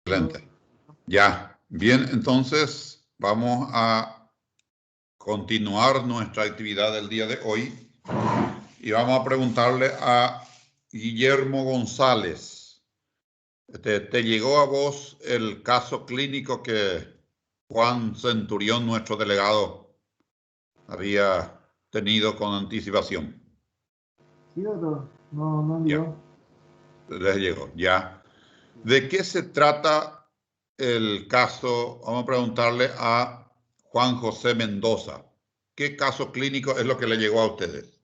Excelente. Ya, bien, entonces vamos a continuar nuestra actividad del día de hoy y vamos a preguntarle a Guillermo González. ¿Te llegó a vos el caso clínico que Juan Centurión, nuestro delegado, había tenido con anticipación? Sí, doctor, no Ya, envió. les llegó, ya. ¿De qué se trata el caso? Vamos a preguntarle a Juan José Mendoza. ¿Qué caso clínico es lo que le llegó a ustedes?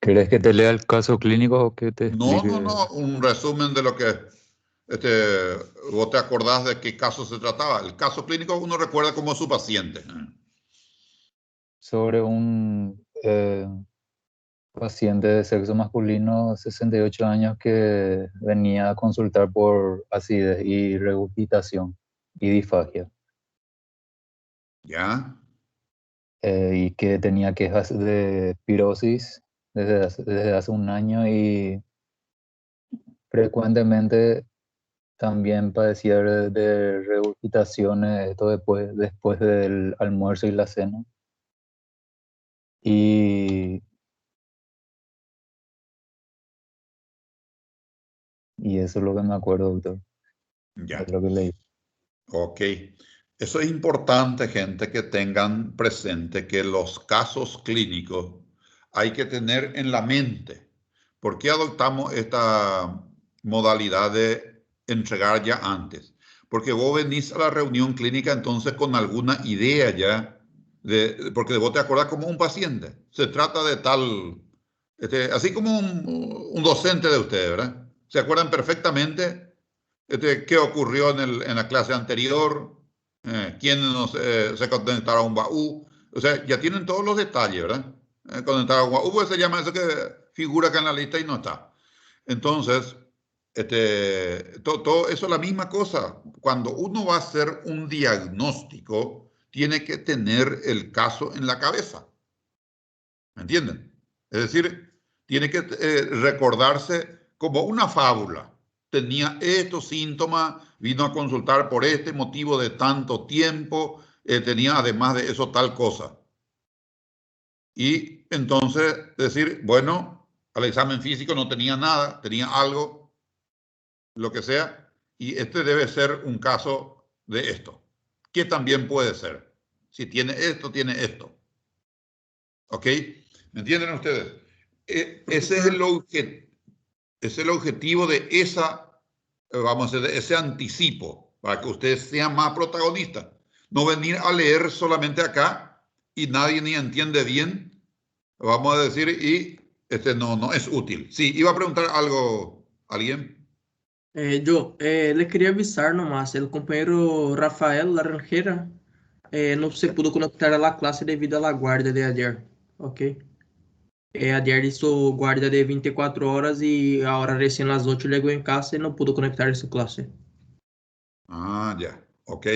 ¿Querés que te lea el caso clínico o que te explique? No, un resumen de lo que vos te acordás de qué caso se trataba. El caso clínico uno recuerda como su paciente. Sobre un paciente de sexo masculino, 68 años, que venía a consultar por acidez y regurgitación y disfagia. ¿Ya? Y que tenía quejas de pirosis desde hace un año y frecuentemente también padecía de regurgitaciones, esto después del almuerzo y la cena. Y eso es lo que me acuerdo, doctor. Ya. Es lo que leí. Ok. Eso es importante, gente, que tengan presente que los casos clínicos hay que tener en la mente. ¿Por qué adoptamos esta modalidad de entregar ya antes? Porque vos venís a la reunión clínica entonces con alguna idea ya, porque vos te acordás como un paciente. Se trata de tal, así como un docente de ustedes, ¿verdad? Se acuerdan perfectamente qué ocurrió en la clase anterior, quiénes se conectaron a un baú. O sea, ya tienen todos los detalles, ¿verdad? Conectar a un baú, pues se llama eso que figura acá en la lista y no está. Entonces, todo eso es la misma cosa. Cuando uno va a hacer un diagnóstico, tiene que tener el caso en la cabeza. ¿Me entienden? Es decir, tiene que recordarse como una fábula. Tenía estos síntomas, vino a consultar por este motivo de tanto tiempo, tenía además de eso tal cosa. Y entonces decir, bueno, al examen físico no tenía nada, tenía algo, lo que sea, y este debe ser un caso de esto, que también puede ser. Si tiene esto, tiene esto. ¿Ok? ¿Me entienden ustedes? Ese es el objetivo de vamos a decir, de ese anticipo, para que ustedes sean más protagonistas. No venir a leer solamente acá y nadie ni entiende bien, vamos a decir, y no es útil. Sí, iba a preguntar algo, ¿alguien? Yo le quería avisar nomás, el compañero Rafael Laranjeira no se pudo conectar a la clase debido a la guardia de ayer, ¿ok? Ayer hizo guardia de 24 horas y ahora recién las 8 llegó en casa y no pudo conectar a su clase. Ah, ya, ok.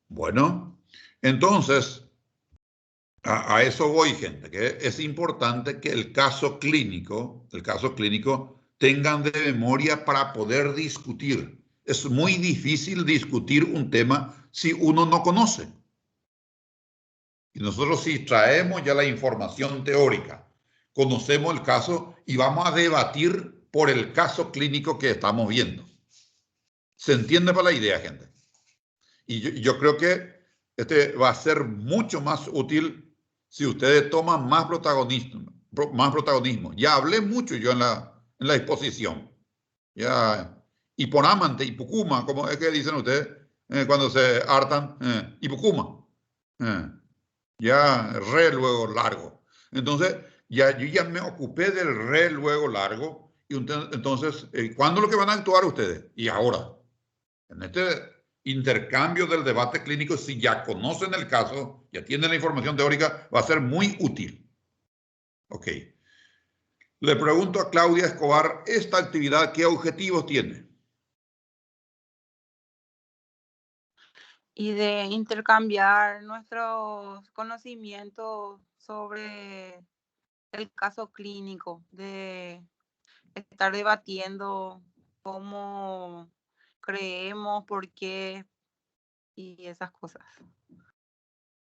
Bueno, entonces, a eso voy, gente, que es importante que el caso clínico, tengan de memoria para poder discutir. Es muy difícil discutir un tema si uno no conoce. Y nosotros si traemos ya la información teórica, conocemos el caso y vamos a debatir por el caso clínico que estamos viendo. ¿Se entiende para la idea, gente? Y yo creo que va a ser mucho más útil si ustedes toman más protagonismo. Ya hablé mucho yo en la exposición. Ya, Iponamante, Ipucuma, como es que dicen ustedes cuando se hartan, Ipucuma. Eh, ya re luego largo. Entonces, yo ya me ocupé del re luego largo. Y entonces, ¿cuándo es lo que van a actuar ustedes? Y ahora. En este intercambio del debate clínico, si ya conocen el caso, ya tienen la información teórica, va a ser muy útil. Ok. Le pregunto a Claudia Escobar, ¿esta actividad qué objetivos tiene? Y de intercambiar nuestros conocimientos sobre el caso clínico, de estar debatiendo cómo creemos, por qué y esas cosas.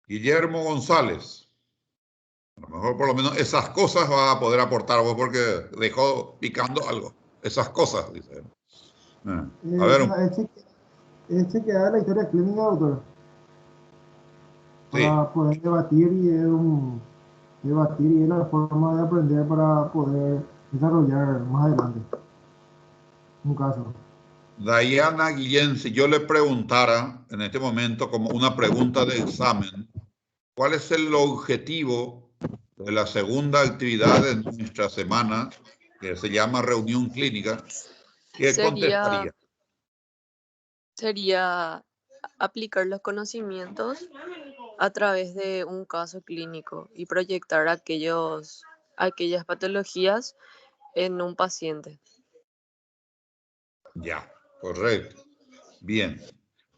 Guillermo González. A lo mejor por lo menos esas cosas va a poder aportar vos porque dejó picando algo. Esas cosas, dice. A ver, Es chequear la historia clínica, doctor, sí, para poder debatir y es la forma de aprender para poder desarrollar más adelante un caso. Diana Guillén, si yo le preguntara en este momento como una pregunta de examen, ¿cuál es el objetivo de la segunda actividad de nuestra semana, que se llama reunión clínica? ¿Qué contestaría? Sería aplicar los conocimientos a través de un caso clínico y proyectar aquellas patologías en un paciente. Ya, correcto. Bien.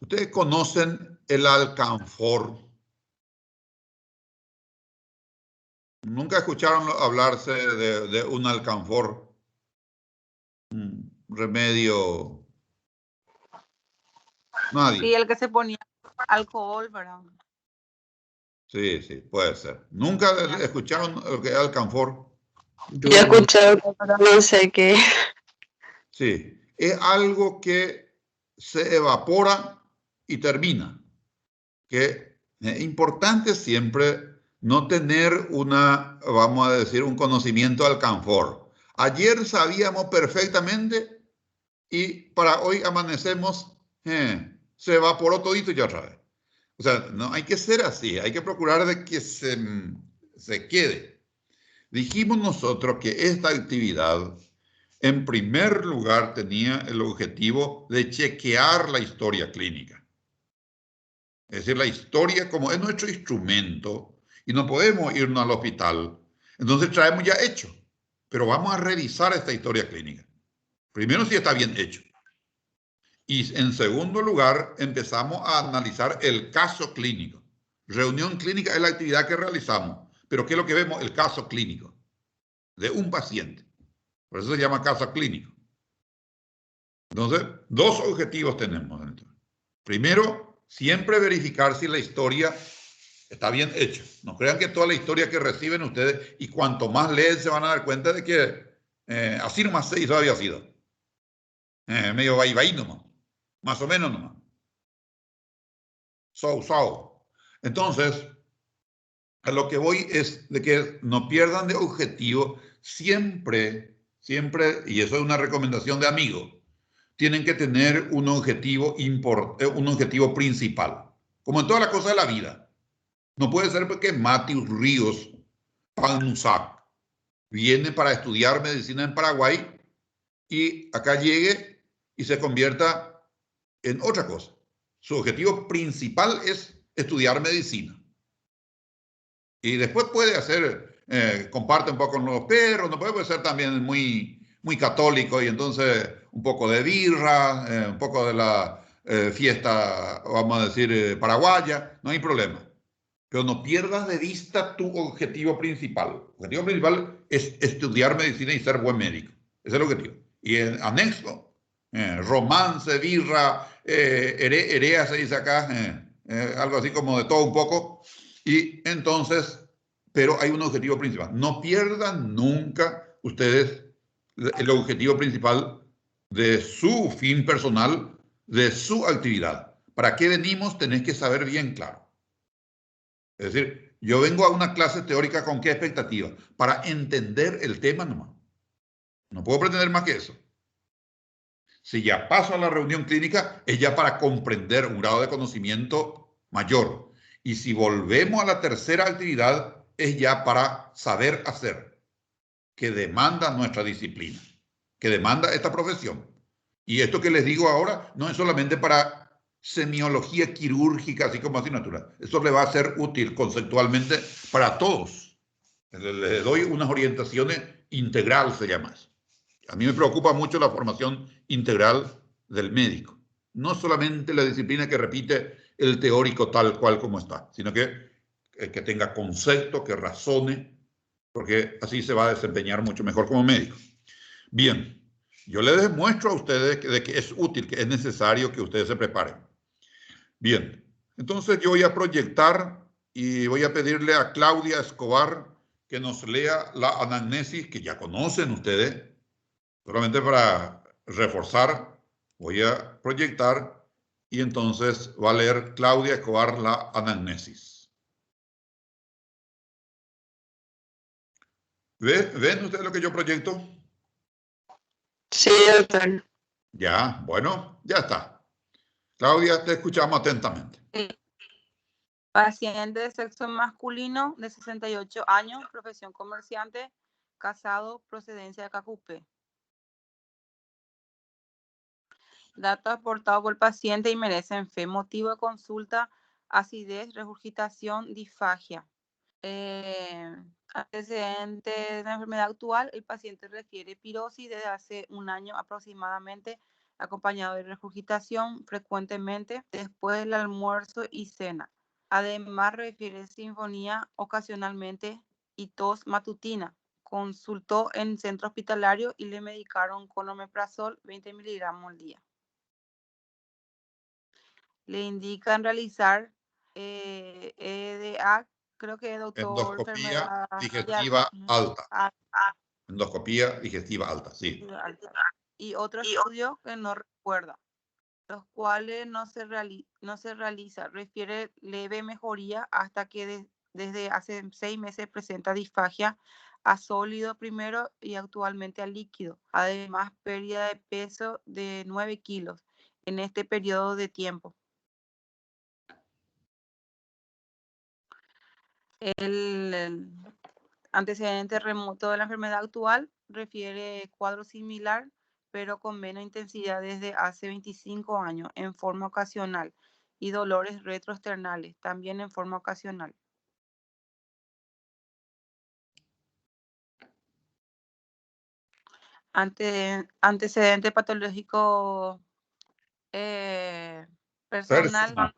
¿Ustedes conocen el alcanfor? ¿Nunca escucharon hablarse de un alcanfor? Un remedio. Nadie. Sí, el que se ponía alcohol, ¿verdad? Sí, sí, puede ser. ¿Nunca escucharon lo que es alcanfor? Yo Ya escuché, pero no sé qué. Sí, es algo que se evapora y termina. Que es importante siempre no tener vamos a decir, un conocimiento alcanfor. Ayer sabíamos perfectamente y para hoy amanecemos, se evaporó todito y ya otra vez. O sea, no hay que ser así, hay que procurar de que se quede. Dijimos nosotros que esta actividad, en primer lugar, tenía el objetivo de chequear la historia clínica. Es decir, la historia como es nuestro instrumento y no podemos irnos al hospital, entonces traemos ya hecho, pero vamos a revisar esta historia clínica. Primero si está bien hecho. Y en segundo lugar, empezamos a analizar el caso clínico. Reunión clínica es la actividad que realizamos, pero ¿qué es lo que vemos? El caso clínico de un paciente. Por eso se llama caso clínico. Entonces, dos objetivos tenemos. Primero, siempre verificar si la historia está bien hecha. No crean que toda la historia que reciben ustedes y cuanto más leen se van a dar cuenta de que así nomás se hizo, había sido. Medio vaivai nomás. Más o menos nomás. So. Entonces, a lo que voy es de que no pierdan de objetivo siempre, y eso es una recomendación de amigo, tienen que tener un objetivo principal, como en todas las cosas de la vida. No puede ser porque Matthew Ríos Panzac viene para estudiar medicina en Paraguay y acá llegue y se convierta en otra cosa. Su objetivo principal es estudiar medicina. Y después puede hacer, comparte un poco con los perros, no puede ser también muy, muy católico y entonces un poco de birra, un poco de la fiesta, vamos a decir, paraguaya, no hay problema. Pero no pierdas de vista tu objetivo principal. El objetivo principal es estudiar medicina y ser buen médico. Ese es el objetivo. Y en anexo, romance, birra, herea se dice acá, algo así como de todo un poco. Y entonces, pero hay un objetivo principal. No pierdan nunca ustedes el objetivo principal de su fin personal, de su actividad. ¿Para qué venimos? Tenés que saber bien claro. Es decir, yo vengo a una clase teórica con qué expectativa? Para entender el tema nomás. No puedo pretender más que eso. Si ya paso a la reunión clínica, es ya para comprender un grado de conocimiento mayor. Y si volvemos a la tercera actividad, es ya para saber hacer, que demanda nuestra disciplina, que demanda esta profesión. Y esto que les digo ahora no es solamente para semiología quirúrgica, así como asignatura. Eso le va a ser útil conceptualmente para todos. Les doy unas orientaciones integral, se llama eso. A mí me preocupa mucho la formación integral del médico. No solamente la disciplina que repite el teórico tal cual como está, sino que tenga concepto, que razone, porque así se va a desempeñar mucho mejor como médico. Bien, yo les demuestro a ustedes de que es útil, que es necesario que ustedes se preparen. Bien, entonces yo voy a proyectar y voy a pedirle a Claudia Escobar que nos lea la anamnesis que ya conocen ustedes. Solamente para reforzar, voy a proyectar y entonces va a leer Claudia Escobar la anamnesis. ¿Ven ustedes lo que yo proyecto? Sí, doctor. Ya, bueno, ya está. Claudia, te escuchamos atentamente. Paciente de sexo masculino de 68 años, profesión comerciante, casado, procedencia de Cacupé. Datos aportados por el paciente y merecen fe. Motivo de consulta: acidez, regurgitación, disfagia. Antecedente de la enfermedad actual: el paciente refiere pirosis desde hace un año aproximadamente, acompañado de regurgitación frecuentemente después del almuerzo y cena. Además, refiere sinfonía ocasionalmente y tos matutina. Consultó en centro hospitalario y le medicaron con omeprazol 20 miligramos al día. Le indican realizar EDA, creo que doctor, Endoscopía enfermedad digestiva alta. alta. Endoscopía digestiva alta, sí. Y otro estudio que no recuerda, los cuales no se realiza. Refiere leve mejoría hasta que desde hace 6 meses presenta disfagia a sólido primero y actualmente a líquido. Además, pérdida de peso de 9 kilos en este periodo de tiempo. El antecedente remoto de la enfermedad actual refiere cuadro similar, pero con menos intensidad desde hace 25 años, en forma ocasional, y dolores retroesternales, también en forma ocasional. Antecedente patológico personal.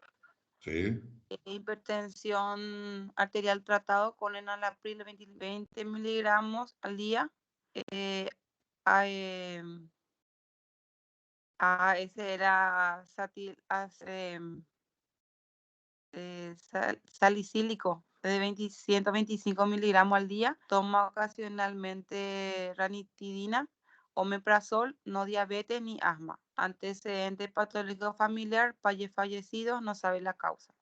Sí. Hipertensión arterial tratado con enalapril 20 miligramos al día. Ese era salicílico de 125 miligramos al día. Toma ocasionalmente ranitidina, omeprazol, no diabetes ni asma. Antecedente patológico familiar, fallecido, no sabe la causa.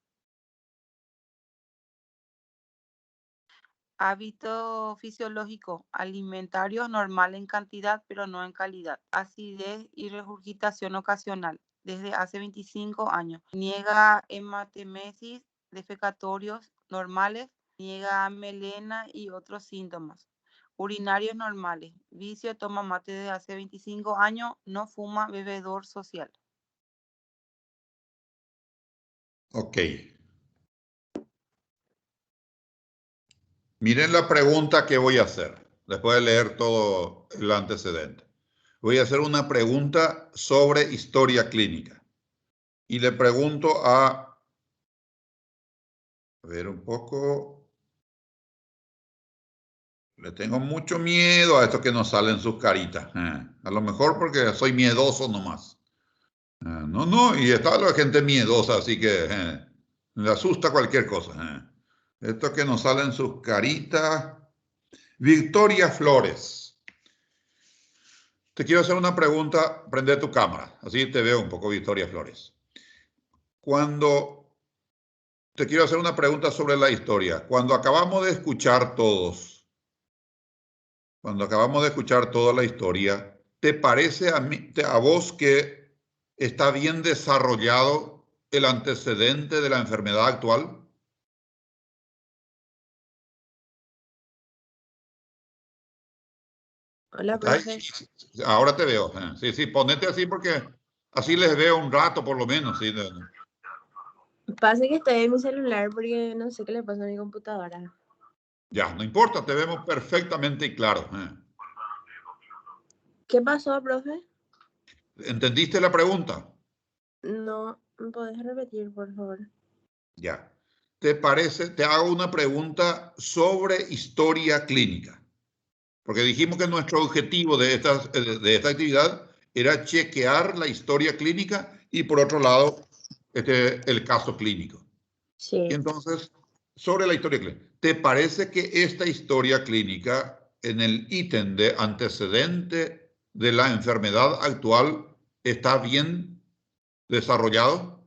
Hábito fisiológico: alimentario normal en cantidad, pero no en calidad. Acidez y regurgitación ocasional desde hace 25 años. Niega hematemesis, defecatorios normales, niega melena y otros síntomas. Urinarios normales. Vicio: toma mate desde hace 25 años, no fuma, bebedor social. Ok. Miren la pregunta que voy a hacer, después de leer todo el antecedente. Voy a hacer una pregunta sobre historia clínica. Y le pregunto a ver un poco. Le tengo mucho miedo a esto que nos salen sus caritas. A lo mejor porque soy miedoso nomás. No, y está la gente miedosa, así que le asusta cualquier cosa. Esto que nos salen sus caritas. Victoria Flores. Te quiero hacer una pregunta, prende tu cámara, así te veo un poco, Victoria Flores. Te quiero hacer una pregunta sobre la historia. Cuando acabamos de escuchar toda la historia, ¿te parece a vos que está bien desarrollado el antecedente de la enfermedad actual? Hola, profe. Ahora te veo. Sí, ponete así porque así les veo un rato por lo menos. ¿Sí? Pasa que estoy en mi celular porque no sé qué le pasa a mi computadora. Ya, no importa, te vemos perfectamente y claro. ¿Qué pasó, profe? ¿Entendiste la pregunta? No, ¿me podés repetir, por favor? Ya. ¿Te parece? Te hago una pregunta sobre historia clínica. Porque dijimos que nuestro objetivo de esta actividad era chequear la historia clínica y por otro lado el caso clínico. Sí. Y entonces, sobre la historia clínica, ¿te parece que esta historia clínica en el ítem de antecedente de la enfermedad actual está bien desarrollado?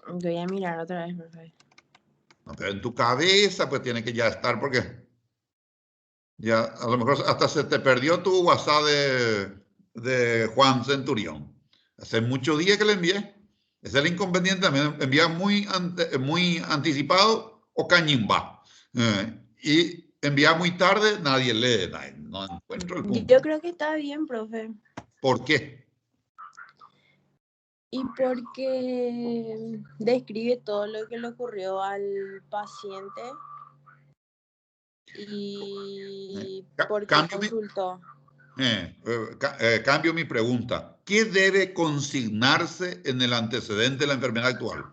Voy a mirar otra vez, por favor. No, pero en tu cabeza pues tiene que ya estar, porque ya a lo mejor hasta se te perdió tu WhatsApp de Juan Centurión. Hace muchos días que le envié. Es el inconveniente, me envía muy anticipado o cañimba. Y envía muy tarde, nadie lee, no encuentro el punto. Yo creo que está bien, profe. ¿Por qué? Y porque describe todo lo que le ocurrió al paciente y por qué consultó. Cambio mi pregunta. ¿Qué debe consignarse en el antecedente de la enfermedad actual?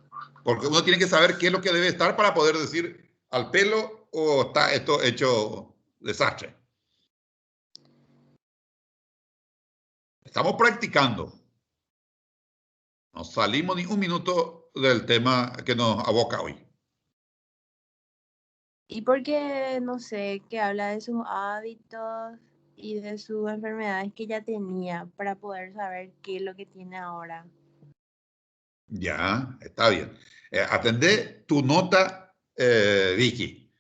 Porque uno tiene que saber qué es lo que debe estar para poder decir al pelo o está esto hecho desastre. Estamos practicando. No salimos ni un minuto del tema que nos aboca hoy. Y porque, no sé, que habla de sus hábitos y de sus enfermedades que ya tenía para poder saber qué es lo que tiene ahora. Ya, está bien. Atendé tu nota, Vicky.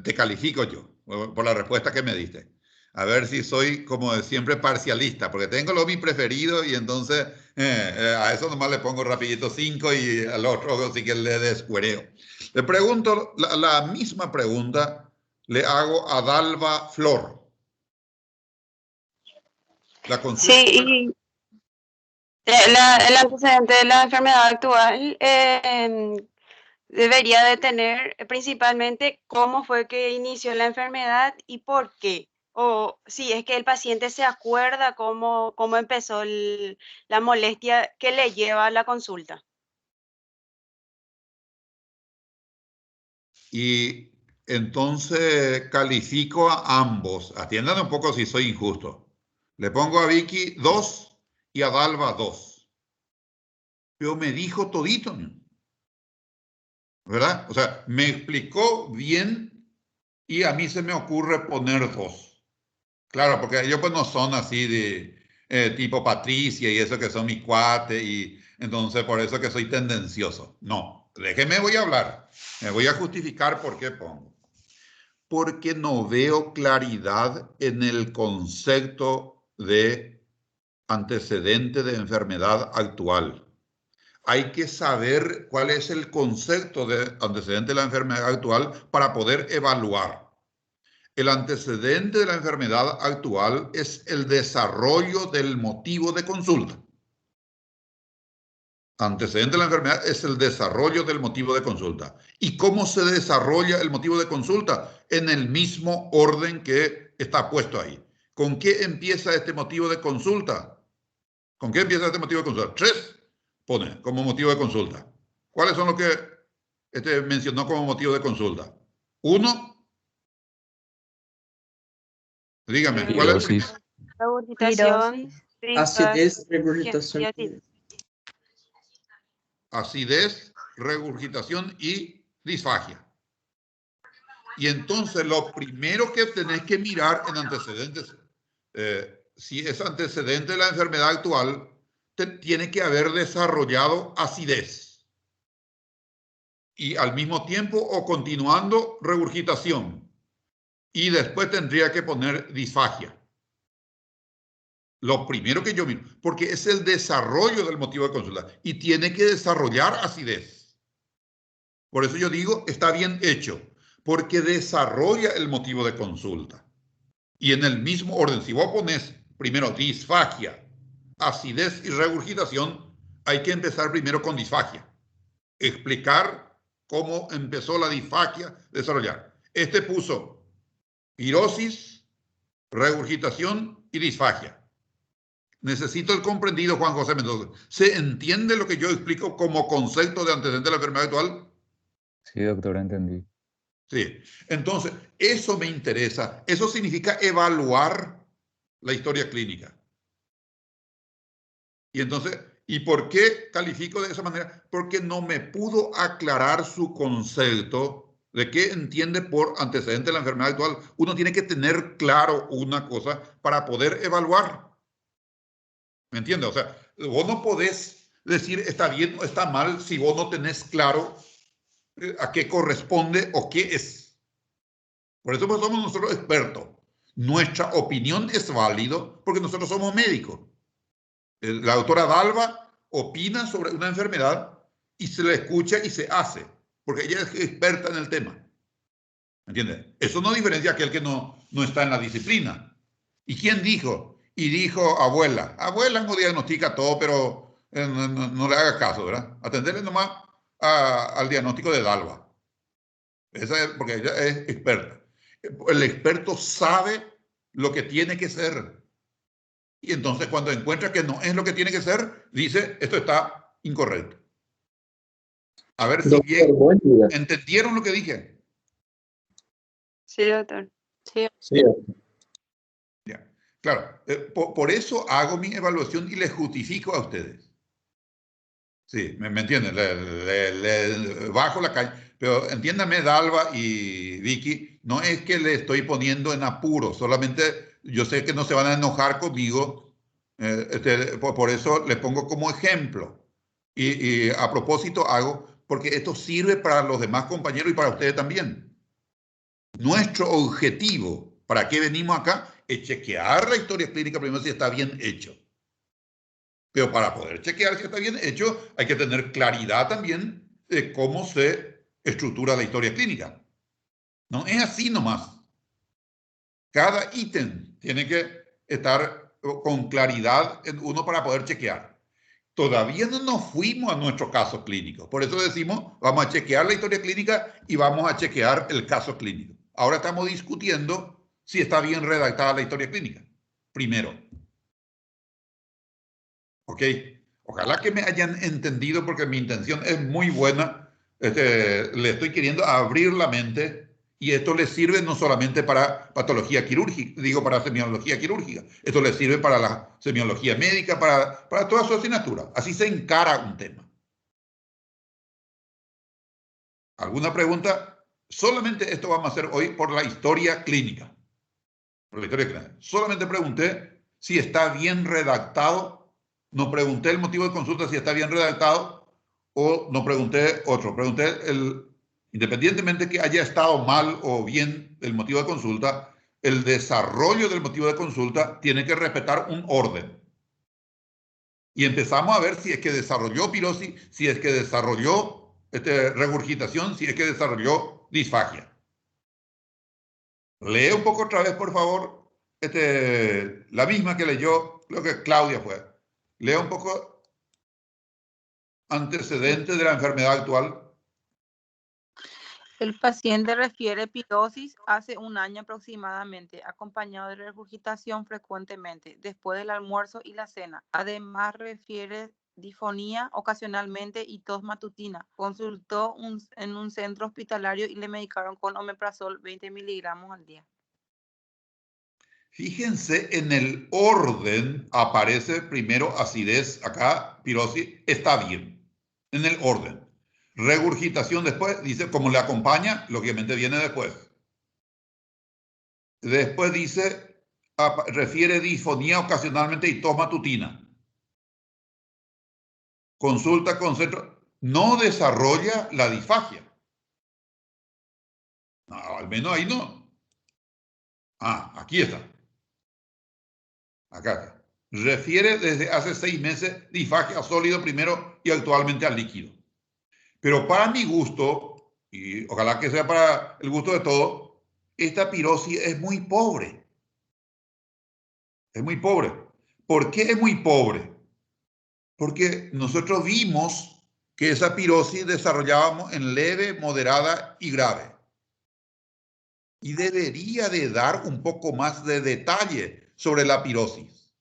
Te califico yo por la respuesta que me diste. A ver si soy, como siempre, parcialista, porque tengo mi preferido y entonces a eso nomás le pongo rapidito 5 y al otro sí que le descuereo. Le pregunto, la misma pregunta le hago a Dalva Flor. La consulta. Sí, y el antecedente de la enfermedad actual debería de tener principalmente cómo fue que inició la enfermedad y por qué. O si es que el paciente se acuerda cómo empezó la molestia que le lleva a la consulta. Y entonces califico a ambos. Atiendan un poco si soy injusto. Le pongo a Vicky 2 y a Dalva 2. Pero me dijo todito, ¿verdad? O sea, me explicó bien y a mí se me ocurre poner 2. Claro, porque ellos pues no son así de tipo Patricia y eso que son mis cuates y entonces por eso que soy tendencioso. No, déjeme, voy a hablar. Me voy a justificar por qué pongo. Porque no veo claridad en el concepto de antecedente de enfermedad actual. Hay que saber cuál es el concepto de antecedente de la enfermedad actual para poder evaluar. El antecedente de la enfermedad actual es el desarrollo del motivo de consulta. Antecedente de la enfermedad es el desarrollo del motivo de consulta. ¿Y cómo se desarrolla el motivo de consulta? En el mismo orden que está puesto ahí. ¿Con qué empieza este motivo de consulta? ¿Con qué empieza este motivo de consulta? 3 pone como motivo de consulta. ¿Cuáles son los que mencionó como motivo de consulta? 1. Dígame, ¿cuál es? Regurgitación, Acidez, regurgitación. Acidez, regurgitación y disfagia. Y entonces lo primero que tenés que mirar en antecedentes, si es antecedente de la enfermedad actual, tiene que haber desarrollado acidez. Y al mismo tiempo o continuando regurgitación. Y después tendría que poner disfagia. Lo primero que yo miro, porque es el desarrollo del motivo de consulta y tiene que desarrollar acidez. Por eso yo digo, está bien hecho, porque desarrolla el motivo de consulta. Y en el mismo orden, si vos pones primero disfagia, acidez y regurgitación, hay que empezar primero con disfagia. Explicar cómo empezó la disfagia, desarrollar. Este puso pirosis, regurgitación y disfagia. Necesito el comprendido, Juan José Mendoza. ¿Se entiende lo que yo explico como concepto de antecedente de la enfermedad actual? Sí, doctor, entendí. Sí. Entonces, eso me interesa. Eso significa evaluar la historia clínica. Y entonces, ¿y por qué califico de esa manera? Porque no me pudo aclarar su concepto de qué entiende por antecedente de la enfermedad actual. Uno tiene que tener claro una cosa para poder evaluar. ¿Me entiendes? O sea, vos no podés decir está bien o está mal si vos no tenés claro a qué corresponde o qué es. Por eso pues, somos nosotros expertos. Nuestra opinión es válido porque nosotros somos médicos. La doctora Dalva opina sobre una enfermedad y se le escucha y se hace, porque ella es experta en el tema. ¿Entiendes? Eso no diferencia a aquel que no está en la disciplina. ¿Y quién dijo? Y dijo abuela. Abuela no diagnostica todo, pero no le haga caso, ¿verdad? Atenderle nomás al diagnóstico de Dalva. Esa es porque ella es experta. El experto sabe lo que tiene que ser. Y entonces cuando encuentra que no es lo que tiene que ser, dice, esto está incorrecto. A ver si bien entendieron lo que dije. Sí, doctor. Sí, Ya. Claro, por eso hago mi evaluación y les justifico a ustedes. Sí, ¿me entienden? Le bajo la calle. Pero entiéndame, Dalva y Vicky, no es que le estoy poniendo en apuro, solamente yo sé que no se van a enojar conmigo, por eso les pongo como ejemplo. Y a propósito hago, porque esto sirve para los demás compañeros y para ustedes también. Nuestro objetivo, ¿para qué venimos acá? Es chequear la historia clínica primero si está bien hecho. Pero para poder chequear si está bien hecho, hay que tener claridad también de cómo se estructura la historia clínica. No es así nomás. Cada ítem tiene que estar con claridad en uno para poder chequear. Todavía no nos fuimos a nuestro caso clínico. Por eso decimos, vamos a chequear la historia clínica y vamos a chequear el caso clínico. Ahora estamos discutiendo si está bien redactada la historia clínica. Primero. ¿Ok? Ojalá que me hayan entendido porque mi intención es muy buena. Le estoy queriendo abrir la mente y esto le sirve no solamente para patología quirúrgica, digo para semiología quirúrgica, esto le sirve para la semiología médica, para toda su asignatura. Así se encara un tema. ¿Alguna pregunta? Solamente esto vamos a hacer hoy por la historia clínica. Por la historia clínica. Solamente pregunté si está bien redactado. No pregunté el motivo de consulta si está bien redactado o no pregunté otro. Pregunté independientemente que haya estado mal o bien el motivo de consulta, el desarrollo del motivo de consulta tiene que respetar un orden. Y empezamos a ver si es que desarrolló pirosis, si es que desarrolló regurgitación, si es que desarrolló disfagia. Lee un poco otra vez, por favor, la misma que leyó, creo que Claudia fue. Lea un poco antecedentes de la enfermedad actual. El paciente refiere pirosis hace un año aproximadamente, acompañado de regurgitación frecuentemente, después del almuerzo y la cena. Además, refiere disfonía ocasionalmente y tos matutina. Consultó en un centro hospitalario y le medicaron con omeprazol 20 miligramos al día. Fíjense, en el orden aparece primero acidez, acá pirosis, está bien, en el orden. Regurgitación después, dice, como le acompaña, lógicamente viene después. Después dice, refiere disfonía ocasionalmente y tos matutina. Consulta con centro, no desarrolla la disfagia. No, al menos ahí no. Ah, aquí está. Acá está. Refiere desde hace 6 meses disfagia sólido primero y actualmente al líquido. Pero para mi gusto, y ojalá que sea para el gusto de todos, esta pirosis es muy pobre. Es muy pobre. ¿Por qué es muy pobre? Porque nosotros vimos que esa pirosis desarrollábamos en leve, moderada y grave. Y debería de dar un poco más de detalle sobre la pirosis.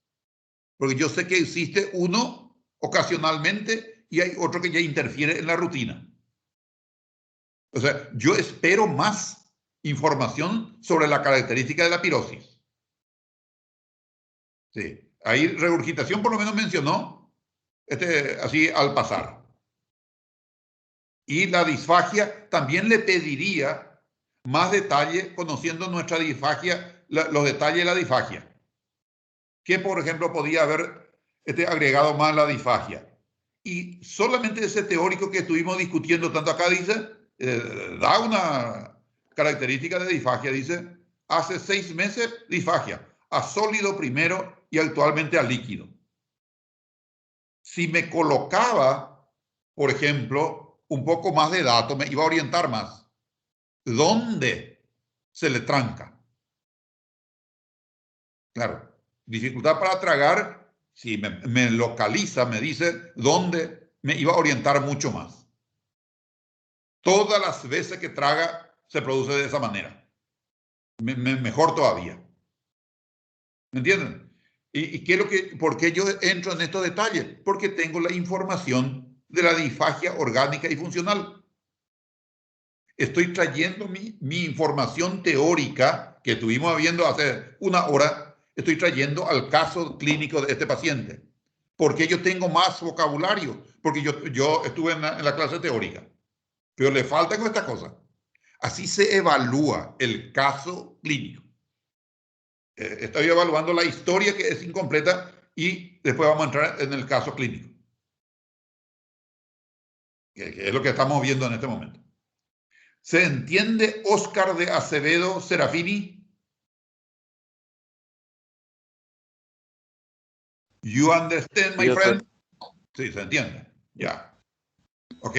Porque yo sé que existe uno ocasionalmente y hay otro que ya interfiere en la rutina. O sea, yo espero más información sobre la característica de la pirosis. Sí. Ahí regurgitación por lo menos mencionó, así al pasar. Y la disfagia también le pediría más detalle, conociendo nuestra disfagia, los detalles de la disfagia. ¿Qué, por ejemplo, podía haber agregado más la disfagia? Y solamente ese teórico que estuvimos discutiendo tanto acá dice, da una característica de disfagia, dice, hace 6 meses disfagia, a sólido primero y actualmente a líquido. Si me colocaba, por ejemplo, un poco más de datos, me iba a orientar más. ¿Dónde se le tranca? Claro, dificultad para tragar, si me localiza, me dice dónde, me iba a orientar mucho más. Todas las veces que traga se produce de esa manera. Mejor todavía. ¿Me entienden? ¿Y qué es lo que, por qué yo entro en estos detalles? Porque tengo la información de la disfagia orgánica y funcional. Estoy trayendo mi información teórica que estuvimos viendo hace una hora, estoy trayendo al caso clínico de este paciente. ¿Por qué yo tengo más vocabulario? Porque yo estuve en la clase teórica, pero le faltan estas cosas. Así se evalúa el caso clínico. Estoy evaluando la historia que es incompleta y después vamos a entrar en el caso clínico, que es lo que estamos viendo en este momento. ¿Se entiende, Oscar de Acevedo Serafini? You understand, my friend? Sí, se entiende. Ya. Ok.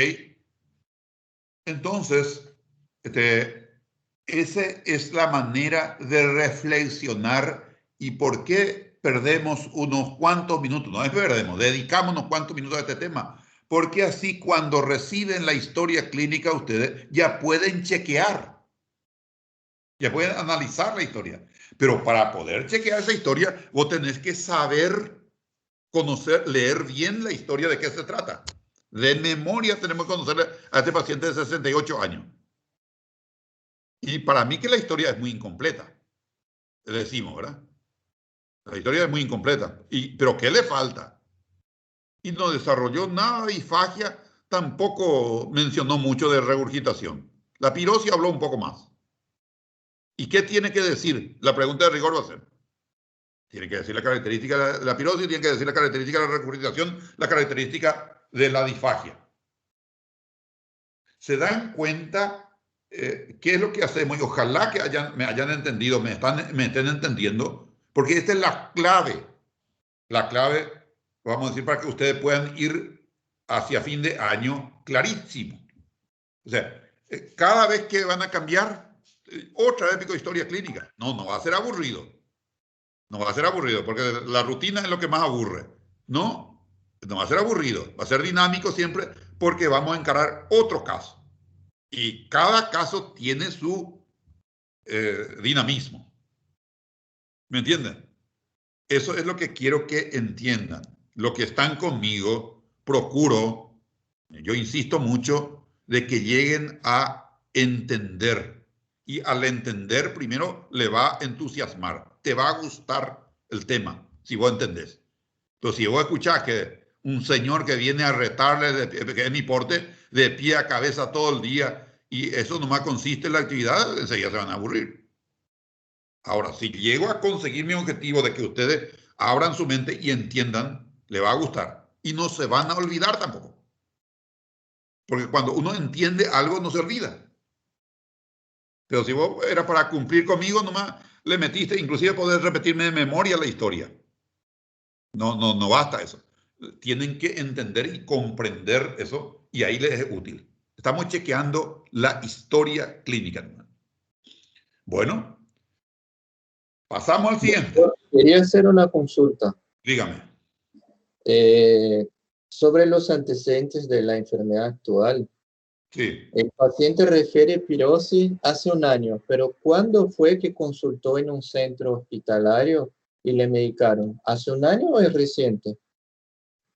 Entonces, esa es la manera de reflexionar y por qué perdemos unos cuantos minutos. No es perdemos, dedicamos unos cuantos minutos a este tema. Porque así cuando reciben la historia clínica ustedes ya pueden chequear. Ya pueden analizar la historia. Pero para poder chequear esa historia, vos tenés que saber, conocer, leer bien la historia de qué se trata. De memoria tenemos que conocer a este paciente de 68 años. Y para mí que la historia es muy incompleta. Le decimos, ¿verdad? La historia es muy incompleta. ¿Pero qué le falta? Y no desarrolló nada de disfagia, tampoco mencionó mucho de regurgitación. La pirosis habló un poco más. ¿Y qué tiene que decir? La pregunta de rigor va a ser. Tiene que decir la característica de la pirosis, tiene que decir la característica de la regurgitación, la característica de la disfagia. ¿Se dan cuenta qué es lo que hacemos? Y ojalá que me hayan entendido, me estén entendiendo, porque esta es la clave. La clave, vamos a decir, para que ustedes puedan ir hacia fin de año clarísimo. O sea, cada vez que van a cambiar, otra vez pico historia clínica. No va a ser aburrido. No va a ser aburrido, porque la rutina es lo que más aburre. No va a ser aburrido. Va a ser dinámico siempre, porque vamos a encarar otro caso. Y cada caso tiene su dinamismo. ¿Me entienden? Eso es lo que quiero que entiendan. Los que están conmigo, procuro, yo insisto mucho, de que lleguen a entender. Y al entender, primero le va a entusiasmar. Te va a gustar el tema, si vos entendés. Entonces, si vos escuchás que un señor que viene a retarle, que es mi porte, de pie a cabeza todo el día, y eso nomás consiste en la actividad, enseguida se van a aburrir. Ahora, si llego a conseguir mi objetivo de que ustedes abran su mente y entiendan, le va a gustar. Y no se van a olvidar tampoco. Porque cuando uno entiende algo, no se olvida. Pero si vos era para cumplir conmigo, nomás le metiste, inclusive poder repetirme de memoria la historia. No basta eso. Tienen que entender y comprender eso y ahí les es útil. Estamos chequeando la historia clínica. Bueno, pasamos al siguiente. Quería hacer una consulta. Dígame. Sobre los antecedentes de la enfermedad actual. Sí. El paciente refiere pirosis hace un año, pero ¿cuándo fue que consultó en un centro hospitalario y le medicaron? ¿Hace un año o es reciente?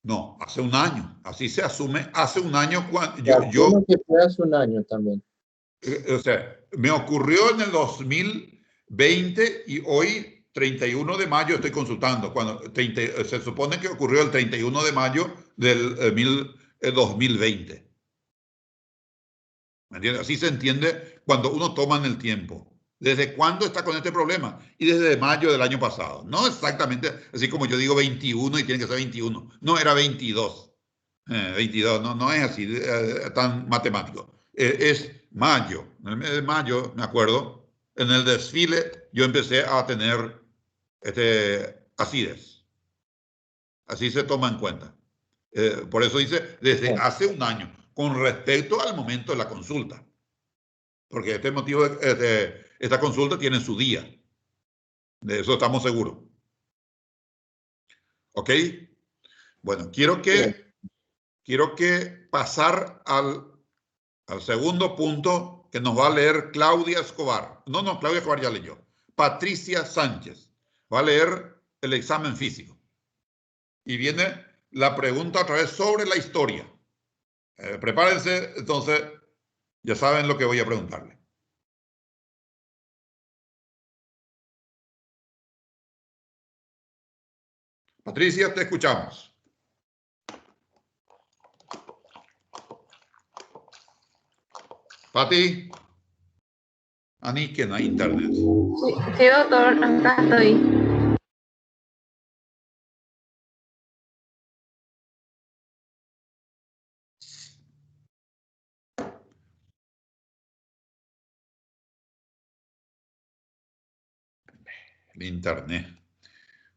No, hace un año. Así se asume. Hace un año cuando yo que fue hace un año también. O sea, me ocurrió en el 2020 y hoy, 31 de mayo, estoy consultando. Se supone que ocurrió el 31 de mayo del 2020. ¿Me entiendes? Así se entiende cuando uno toma en el tiempo. ¿Desde cuándo está con este problema? Y desde mayo del año pasado. No exactamente, así como yo digo 21 y tiene que ser 21. No, era 22. 22, no es así tan matemático. Es mayo. En el mes de mayo, me acuerdo, en el desfile yo empecé a tener acidez. Así se toma en cuenta. Por eso dice desde hace un año, con respecto al momento de la consulta. Porque esta consulta tiene su día. De eso estamos seguros. ¿Ok? Bueno, quiero que pasar al segundo punto que nos va a leer Claudia Escobar. No, Claudia Escobar ya leyó. Patricia Sánchez va a leer el examen físico. Y viene la pregunta otra vez sobre la historia. Prepárense, entonces, ya saben lo que voy a preguntarle. Patricia, te escuchamos. Pati. Ani, que no hay internet. Sí, doctor, acá estoy. El internet.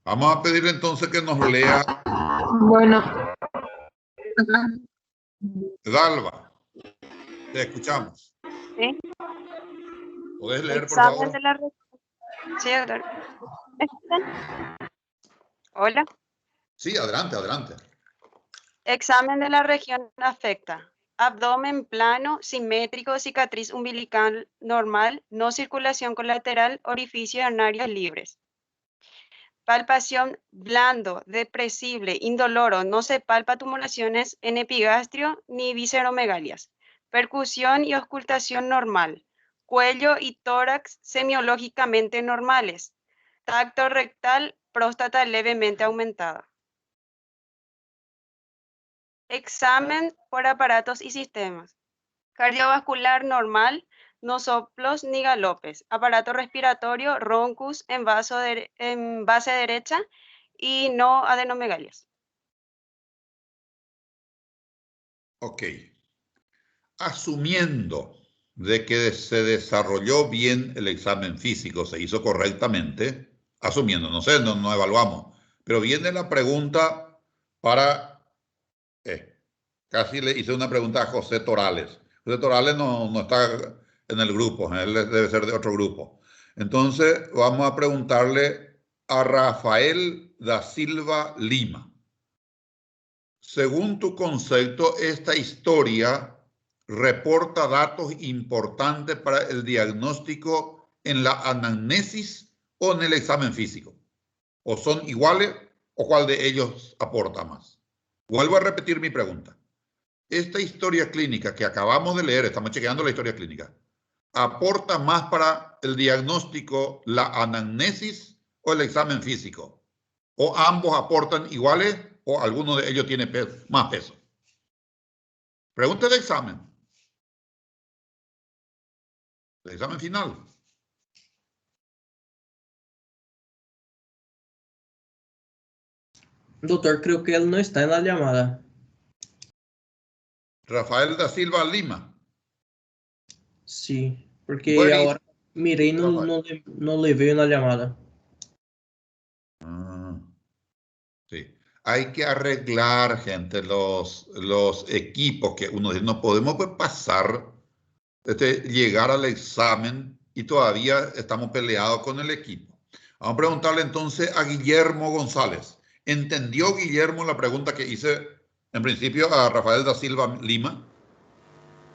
Vamos a pedirle entonces que nos lea. Bueno. Dalva, te escuchamos. Sí. ¿Podés leer, Examen por favor? de la... Sí, doctor. Hola. Sí, adelante. Examen de la región afecta. Abdomen plano, simétrico, cicatriz umbilical normal, no circulación colateral, orificios arenarios libres. Palpación blando, depresible, indoloro, no se palpa tumoraciones en epigastrio ni visceromegalias. Percusión y auscultación normal. Cuello y tórax semiológicamente normales. Tacto rectal, próstata levemente aumentada. Examen por aparatos y sistemas. Cardiovascular normal, no soplos ni galopes. Aparato respiratorio, roncus en base derecha y no adenomegalias. Ok. Asumiendo de que se desarrolló bien el examen físico, se hizo correctamente, asumiendo, no sé, no evaluamos, pero viene la pregunta para... casi le hice una pregunta a José Torales. José Torales no está en el grupo, él debe ser de otro grupo. Entonces vamos a preguntarle a Rafael da Silva Lima. Según tu concepto, esta historia reporta datos importantes para el diagnóstico en la anamnesis o en el examen físico. ¿O son iguales o cuál de ellos aporta más? Vuelvo a repetir mi pregunta. Esta historia clínica que acabamos de leer, estamos chequeando la historia clínica, ¿aporta más para el diagnóstico la anamnesis o el examen físico? ¿O ambos aportan iguales o alguno de ellos tiene más peso? Pregunta de examen. El examen final. Doctor, creo que él no está en la llamada. Rafael da Silva Lima. Sí, porque Bueno, ahora miré y no le veo en la llamada. Sí. Hay que arreglar, gente, los equipos que uno dice, no podemos pasar, llegar al examen y todavía estamos peleados con el equipo. Vamos a preguntarle entonces a Guillermo González. ¿Entendió Guillermo la pregunta que hice en principio a Rafael da Silva Lima?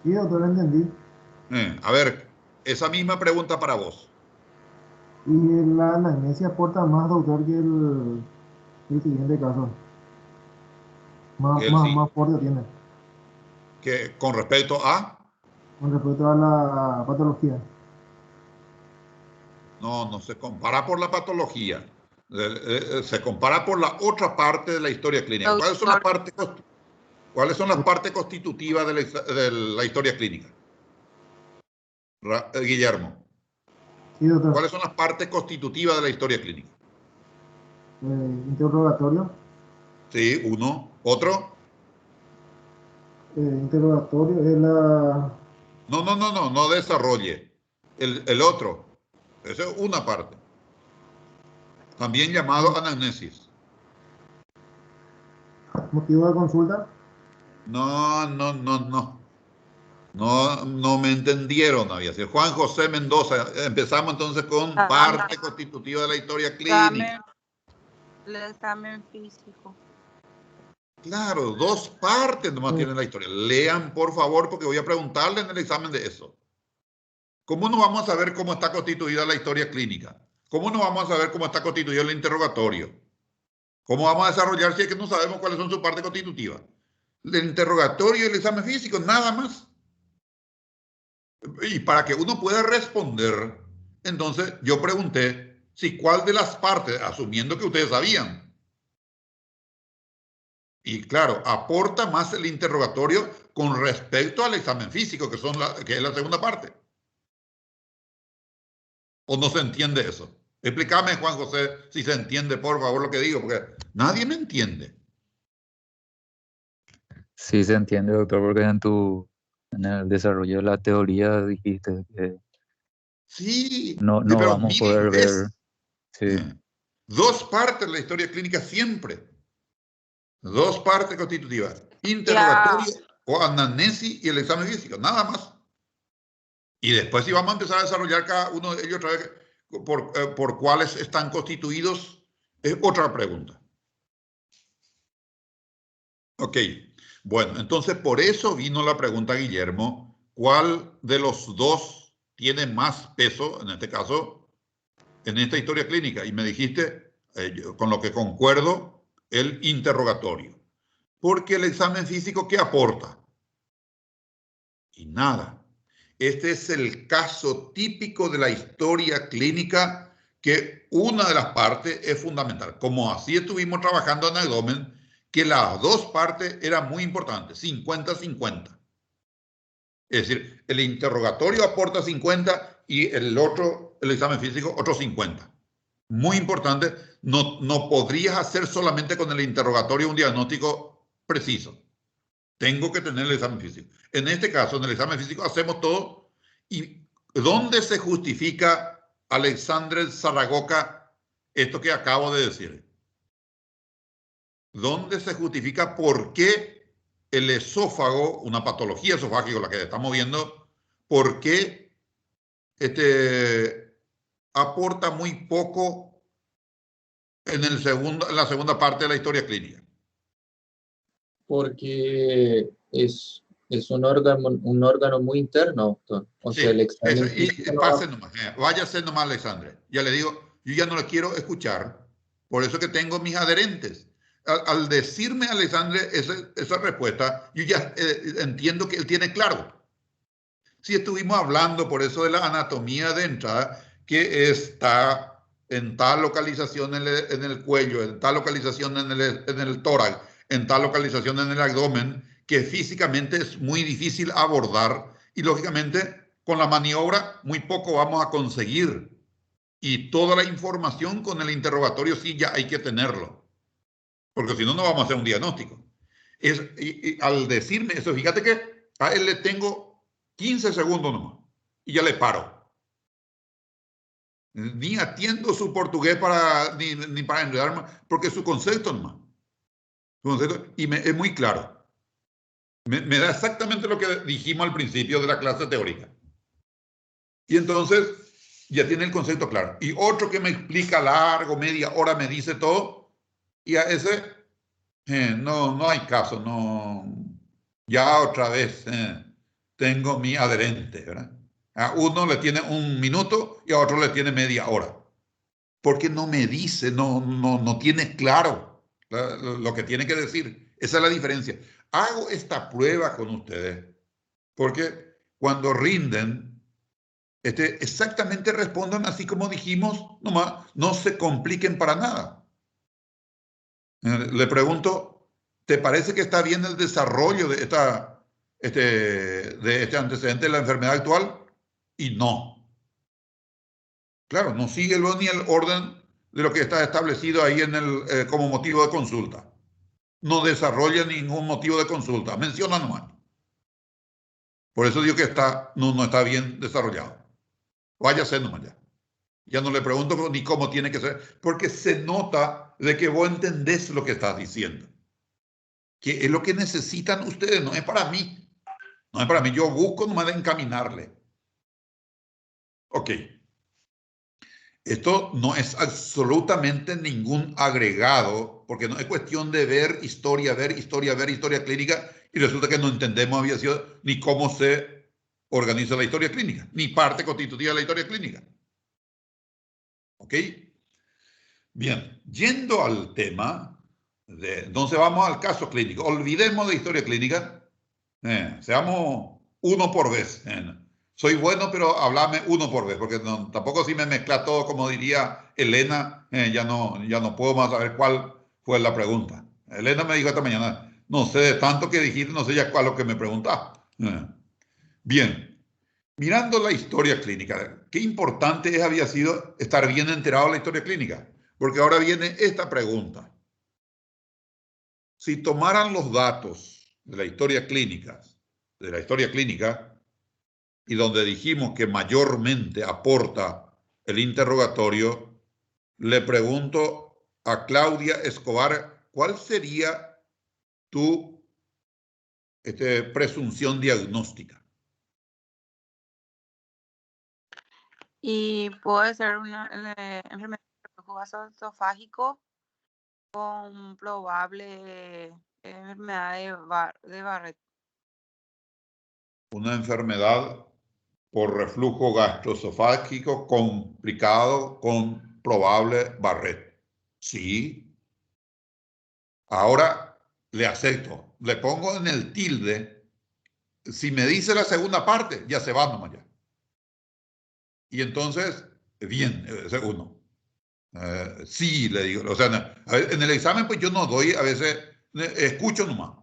Sí, doctor, entendí. A ver, esa misma pregunta para vos. Y la anamnesia aporta más, doctor, que el siguiente caso. Más fuerte tiene. Que con respecto a... con respecto a la patología. No se compara por la patología. Se compara por la otra parte de la historia clínica. ¿Cuáles son las partes constitutivas de la historia clínica? Guillermo. Sí, doctor. ¿Cuáles son las partes constitutivas de la historia clínica? Interrogatorio. Sí, uno. ¿Otro? Interrogatorio es la... No desarrolle. El otro. Esa es una parte. También llamado anamnesis. motivo de consulta. No me entendieron, había sido Juan José Mendoza. Empezamos entonces con parte constitutiva de la historia clínica. El examen físico. Claro, dos partes nomás tiene la historia. Lean, por favor, porque voy a preguntarle en el examen de eso. ¿Cómo no vamos a saber cómo está constituida la historia clínica? ¿Cómo no vamos a saber cómo está constituido el interrogatorio? ¿Cómo vamos a desarrollar si es que no sabemos cuáles son sus partes constitutivas? El interrogatorio y el examen físico, nada más. Y para que uno pueda responder, entonces yo pregunté si cuál de las partes, asumiendo que ustedes sabían. Y claro, aporta más el interrogatorio con respecto al examen físico, que es la segunda parte. ¿O no se entiende eso? Explícame, Juan José, si se entiende, por favor, lo que digo, porque nadie me entiende. Sí se entiende, doctor, porque en el desarrollo de la teoría dijiste que Sí, no pero vamos a mire, poder ver. Sí. Dos partes de la historia clínica siempre. Dos partes constitutivas. Interrogatorio o anamnesis y el examen físico, nada más. Y después si vamos a empezar a desarrollar cada uno de ellos otra vez por cuáles están constituidos, es otra pregunta. Ok, bueno, entonces por eso vino la pregunta, Guillermo, ¿cuál de los dos tiene más peso, en este caso, en esta historia clínica? Y me dijiste, con lo que concuerdo, el interrogatorio. Porque el examen físico, ¿qué aporta? Y nada. Este es el caso típico de la historia clínica que una de las partes es fundamental. Como así estuvimos trabajando en abdomen, que las dos partes eran muy importantes, 50-50. Es decir, el interrogatorio aporta 50 y el otro, el examen físico, otro 50. Muy importante, no podrías hacer solamente con el interrogatorio un diagnóstico preciso. Tengo que tener el examen físico. En este caso, en el examen físico hacemos todo. ¿Y dónde se justifica, Alexandre Zaragoza, esto que acabo de decir? ¿Dónde se justifica por qué el esófago, una patología esofágica, la que estamos viendo, por qué aporta muy poco en la segunda parte de la historia clínica? Porque es un órgano muy interno, doctor. O Sí, sea, el examen y físico no pase nomás, váyase nomás, Alexandre. Ya le digo, yo ya no le quiero escuchar, por eso que tengo mis adherentes. Al decirme, Alexandre, esa respuesta, yo ya entiendo que él tiene claro. Si estuvimos hablando por eso de la anatomía de entrada, que está en tal localización en el cuello, en tal localización en el tórax, en tal localización en el abdomen, que físicamente es muy difícil abordar y lógicamente con la maniobra muy poco vamos a conseguir. Y toda la información con el interrogatorio sí ya hay que tenerlo, porque si no, no vamos a hacer un diagnóstico. Y al decirme eso, fíjate que a él le tengo 15 segundos nomás y ya le paro. Ni atiendo su portugués ni para enredarme, porque su concepto nomás. Y es muy claro. Me da exactamente lo que dijimos al principio de la clase teórica. Y entonces ya tiene el concepto claro. Y otro que me explica largo, media hora, me dice todo, y a ese no hay caso, no. Ya otra vez tengo mi adherente, ¿verdad? A uno le tiene un minuto y a otro le tiene media hora. Porque no me dice, no tiene claro lo que tiene que decir. Esa es la diferencia. Hago esta prueba con ustedes porque cuando rinden, exactamente respondan así como dijimos, nomás no se compliquen para nada. Le pregunto, ¿te parece que está bien el desarrollo de este antecedente de la enfermedad actual? Y no. Claro, no sigue ni el orden de lo que está establecido ahí como motivo de consulta. No desarrolla ningún motivo de consulta, menciona nomás. Por eso digo que no está bien desarrollado. Váyase nomás ya. Ya no le pregunto ni cómo tiene que ser, porque se nota de que vos entendés lo que estás diciendo. Que es lo que necesitan ustedes, no es para mí. No es para mí, yo busco nomás de encaminarle. Ok. Esto no es absolutamente ningún agregado, porque no es cuestión de ver historia clínica, y resulta que no entendemos había sido ni cómo se organiza la historia clínica, ni parte constitutiva de la historia clínica. ¿Ok? Bien, yendo al tema, entonces vamos al caso clínico. Olvidemos de historia clínica, seamos uno por vez. Soy bueno, pero hablame uno por vez, porque tampoco si me mezcla todo, como diría Elena, ya no puedo más saber cuál fue la pregunta. Elena me dijo esta mañana, no sé de tanto que dijiste, no sé ya cuál es lo que me preguntaba. Bien, mirando la historia clínica, qué importante había sido estar bien enterado de la historia clínica, porque ahora viene esta pregunta. Si tomaran los datos de la historia clínica, y donde dijimos que mayormente aporta el interrogatorio, le pregunto a Claudia Escobar, ¿cuál sería tu presunción diagnóstica? Y puede ser una enfermedad de reflujo gastroesofágico con probable enfermedad de Barrett. Una enfermedad por reflujo gastroesofágico complicado con probable Barrett. Sí. Ahora le acepto. Le pongo en el tilde. Si me dice la segunda parte, ya se va nomás ya. Y entonces, bien, uno. Sí, le digo. O sea, en el examen, pues yo no doy, a veces escucho nomás.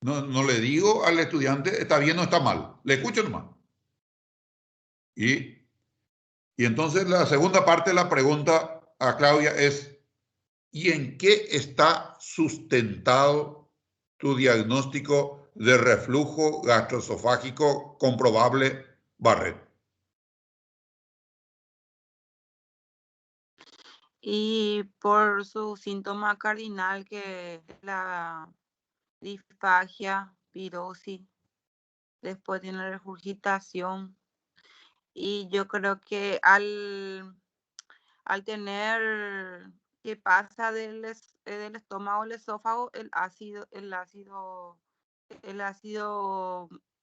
No le digo al estudiante, está bien o está mal. Le escucho nomás. Y entonces la segunda parte de la pregunta a Claudia es, ¿y en qué está sustentado tu diagnóstico de reflujo gastroesofágico con probable Barrett? Y por su síntoma cardinal, que es la disfagia, pirosis, después tiene regurgitación. Y yo creo que al tener que pasa del estómago al esófago, el ácido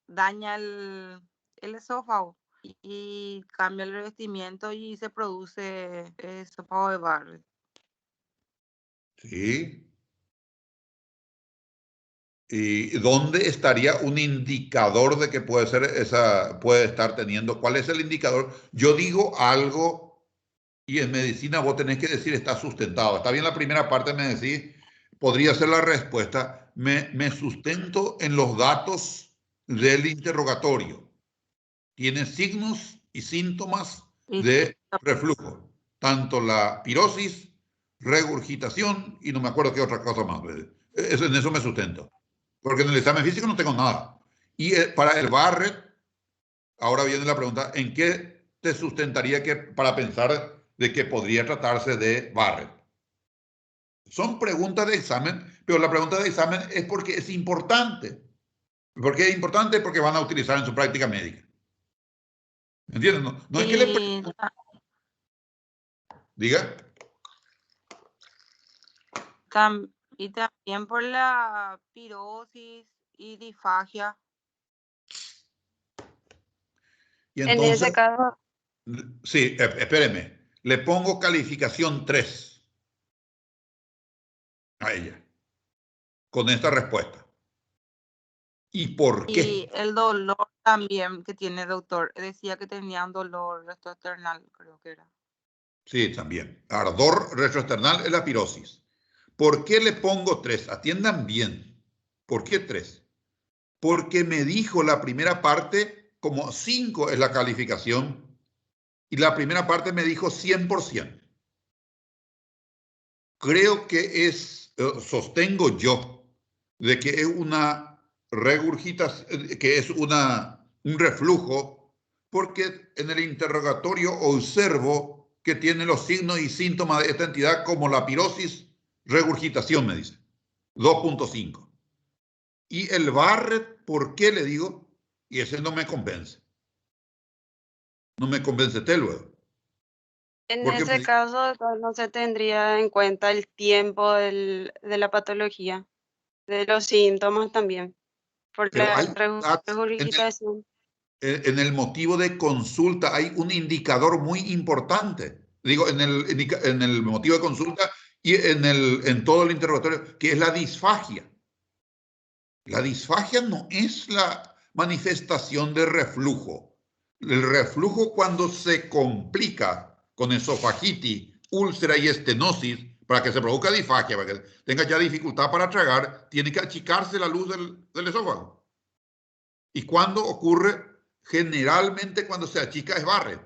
daña el esófago y cambia el revestimiento y se produce esófago de Barrett. Sí. ¿Y dónde estaría un indicador de que puede estar teniendo? ¿Cuál es el indicador? Yo digo algo y en medicina vos tenés que decir está sustentado. Está bien la primera parte, me decís, podría ser la respuesta. Me sustento en los datos del interrogatorio. Tiene signos y síntomas de reflujo, tanto la pirosis, regurgitación y no me acuerdo qué otra cosa más. En eso me sustento. Porque en el examen físico no tengo nada. Y para el Barrett, ahora viene la pregunta, ¿en qué te sustentaría para pensar de que podría tratarse de Barrett? Son preguntas de examen, pero la pregunta de examen es porque es importante. ¿Por qué es importante? Porque van a utilizar en su práctica médica. ¿Me entienden? No es que le diga. Y también por la pirosis y disfagia. Y En entonces, ese caso, sí, espéreme, le pongo calificación 3 a ella con esta respuesta. ¿Y por qué? Y el dolor también que tiene, doctor. Decía que tenía un dolor retroesternal, creo que era. Sí, también. Ardor retroesternal es la pirosis. ¿Por qué le pongo 3? Atiendan bien. ¿Por qué 3? Porque me dijo la primera parte, como 5 es la calificación, y la primera parte me dijo 100%. Creo que es, sostengo yo, de que es una regurgitación, que es un reflujo, porque en el interrogatorio observo que tiene los signos y síntomas de esta entidad como la pirosis, regurgitación, me dice, 2.5. Y el Barrett, ¿por qué le digo? Y ese no me convence. No me convence luego. En Porque ese caso, no se tendría en cuenta el tiempo de la patología, de los síntomas también, por pero la hay regurgitación. en el motivo de consulta hay un indicador muy importante. Digo, en el motivo de consulta y en todo el interrogatorio, que es la disfagia. La disfagia no es la manifestación de reflujo. El reflujo, cuando se complica con esofagitis, úlcera y estenosis, para que se produzca disfagia, para que tenga ya dificultad para tragar, tiene que achicarse la luz del esófago. ¿Y cuándo ocurre? Generalmente cuando se achica es Barrett.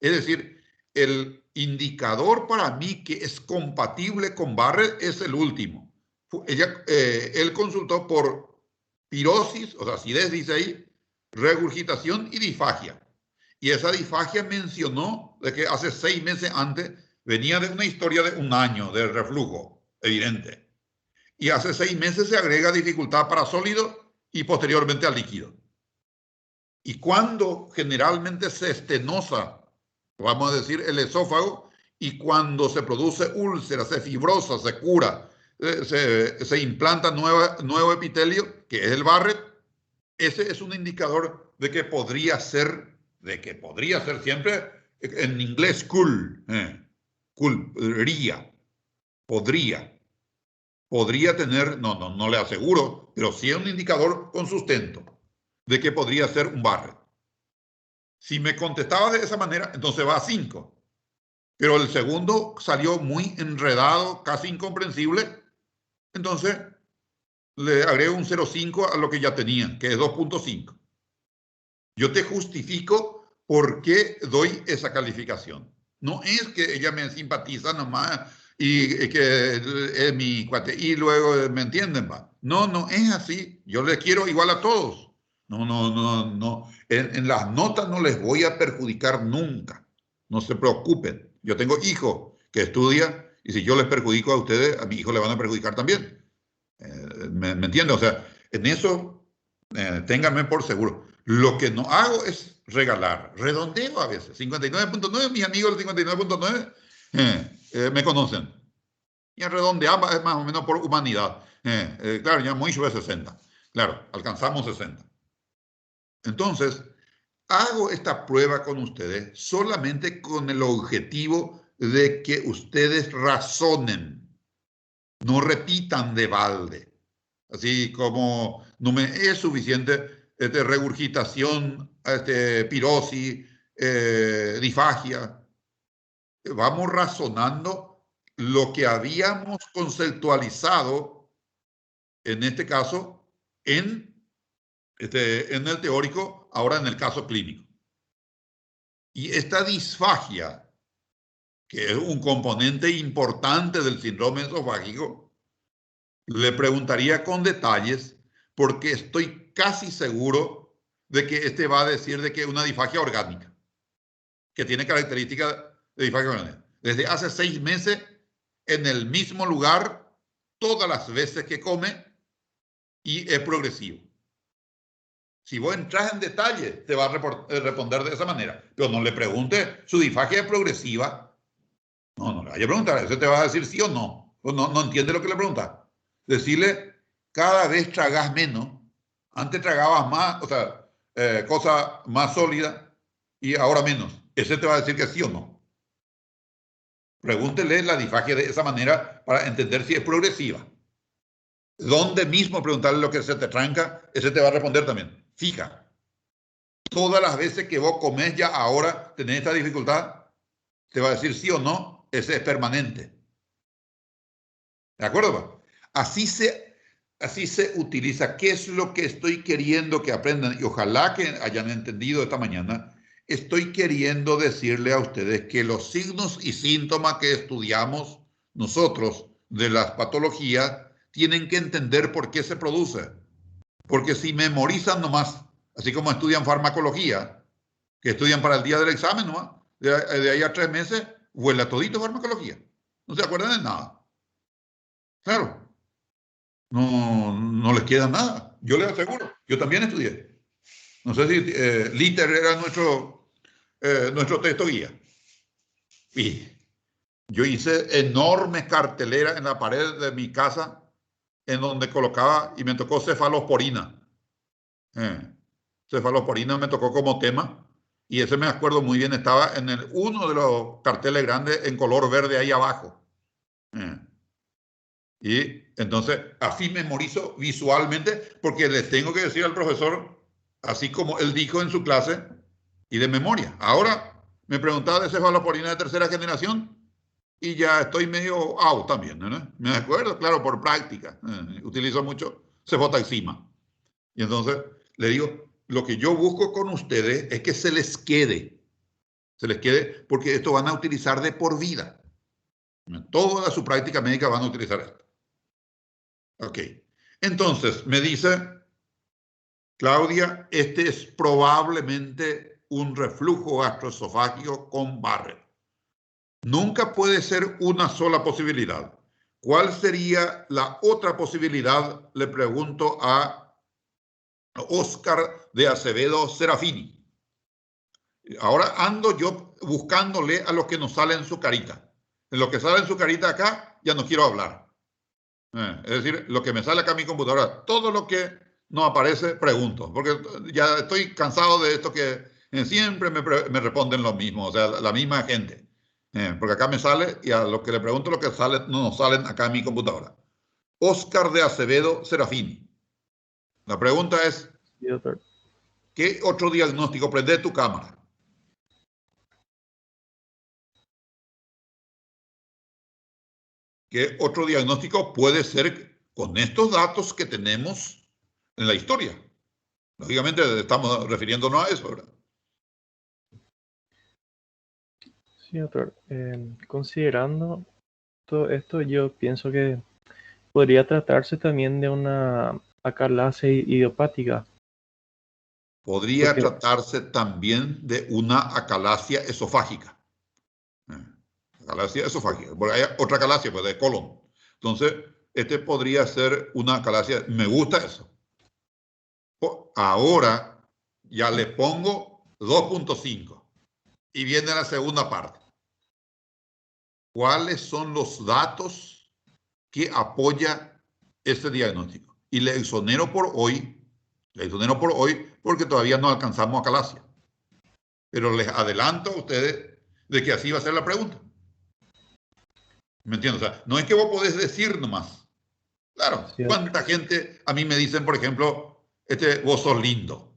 Es decir, el indicador para mí que es compatible con Barrett es el último. Él consultó por pirosis, o sea, acidez, dice ahí, regurgitación y disfagia. Y esa disfagia mencionó de que hace 6 meses antes venía de una historia de 1 año de reflujo, evidente. Y hace 6 meses se agrega dificultad para sólido y posteriormente al líquido. Y cuando generalmente se estenosa, vamos a decir, el esófago, y cuando se produce úlcera, se fibrosa, se cura, se implanta nuevo epitelio, que es el Barrett, ese es un indicador de que podría ser siempre, en inglés, podría tener, no le aseguro, pero sí es un indicador con sustento de que podría ser un Barrett. Si me contestaba de esa manera, entonces va a 5. Pero el segundo salió muy enredado, casi incomprensible. Entonces le agrego un 0.5 a lo que ya tenía, que es 2.5. Yo te justifico por qué doy esa calificación. No es que ella me simpatiza nomás y que es mi cuate y luego me entienden, va. No es así. Yo les quiero igual a todos. No. En las notas no les voy a perjudicar nunca. No se preocupen. Yo tengo hijos que estudian y si yo les perjudico a ustedes, a mi hijo le van a perjudicar también. ¿Me entienden? O sea, en eso ténganme por seguro. Lo que no hago es regalar. Redondeo a veces. 59.9, mis amigos del 59.9 me conocen. Y redondeamos más o menos por humanidad. Claro, ya mucho es 60. Claro, alcanzamos 60. Entonces, hago esta prueba con ustedes solamente con el objetivo de que ustedes razonen, no repitan de balde. Así como no me es suficiente regurgitación, pirosis, disfagia. Vamos razonando lo que habíamos conceptualizado, en este caso, en el teórico, ahora en el caso clínico. Y esta disfagia, que es un componente importante del síndrome esofágico, le preguntaría con detalles porque estoy casi seguro de que va a decir de que es una disfagia orgánica, que tiene características de disfagia orgánica. Desde hace 6 meses, en el mismo lugar, todas las veces que come, y es progresivo. Si vos entras en detalle, te va a responder de esa manera. Pero no le pregunte, ¿su disfagia es progresiva? No le vaya a preguntar. Eso te va a decir sí o no. No entiende lo que le pregunta. Decirle, cada vez tragas menos. Antes tragabas más, o sea, cosa más sólida y ahora menos. Ese te va a decir que sí o no. Pregúntele la disfagia de esa manera para entender si es progresiva. Donde mismo preguntarle lo que se te tranca, ese te va a responder también. Fija. Todas las veces que vos comés ya ahora, tenés esta dificultad, te va a decir sí o no, ese es permanente. ¿De acuerdo? Así se utiliza. ¿Qué es lo que estoy queriendo que aprendan? Y ojalá que hayan entendido esta mañana. Estoy queriendo decirle a ustedes que los signos y síntomas que estudiamos nosotros de las patologías tienen que entender por qué se produce. Porque si memorizan nomás, así como estudian farmacología, que estudian para el día del examen nomás, de ahí a 3 meses, vuela todito farmacología. No se acuerdan de nada. Claro, no les queda nada. Yo les aseguro, yo también estudié. No sé si Liter era nuestro texto guía. Y yo hice enormes carteleras en la pared de mi casa en donde colocaba y me tocó cefalosporina. Cefalosporina me tocó como tema y ese me acuerdo muy bien, estaba en uno de los carteles grandes en color verde ahí abajo. Y entonces así memorizo visualmente porque les tengo que decir al profesor, así como él dijo en su clase, y de memoria. Ahora me preguntaba de cefalosporina de tercera generación y ya estoy medio out también, ¿no? Me acuerdo, claro, por práctica. Utilizo mucho cefotaxima. Y entonces le digo, lo que yo busco con ustedes es que se les quede, porque esto van a utilizar de por vida. Toda su práctica médica van a utilizar esto. Ok. Entonces, me dice Claudia, este es probablemente un reflujo gastroesofágico con Barrett. Nunca puede ser una sola posibilidad. ¿Cuál sería la otra posibilidad? Le pregunto a Oscar de Acevedo Serafini. Ahora ando yo buscándole a lo que nos sale en su carita. En lo que sale en su carita acá, ya no quiero hablar. Es decir, lo que me sale acá en mi computadora, todo lo que no aparece, pregunto, porque ya estoy cansado de esto que siempre me responden lo mismo, o sea, la misma gente. Porque acá me sale y a lo que le pregunto lo que sale, no nos salen acá en mi computadora. Oscar de Acevedo Serafini. La pregunta es, Sí, doctor. ¿qué otro diagnóstico? Prende tu cámara. ¿Qué otro diagnóstico puede ser con estos datos que tenemos en la historia? Lógicamente estamos refiriéndonos a eso, ¿verdad? Sí, doctor. Considerando todo esto, yo pienso que podría tratarse también de una acalasia idiopática. Podría Porque, tratarse también de una acalasia esofágica. Acalasia esofágica. Porque hay otra acalasia, pues de colon. Entonces, este podría ser una acalasia. Me gusta eso. Ahora ya le pongo 2.5 y viene la segunda parte. ¿Cuáles son los datos que apoya este diagnóstico? Y le exonero por hoy porque todavía no alcanzamos acalasia. Pero les adelanto a ustedes de que así va a ser la pregunta. ¿Me entiendes? O sea, no es que vos podés decir nomás. Claro, sí, ¿cuánta gente a mí me dicen, por ejemplo, vos sos lindo?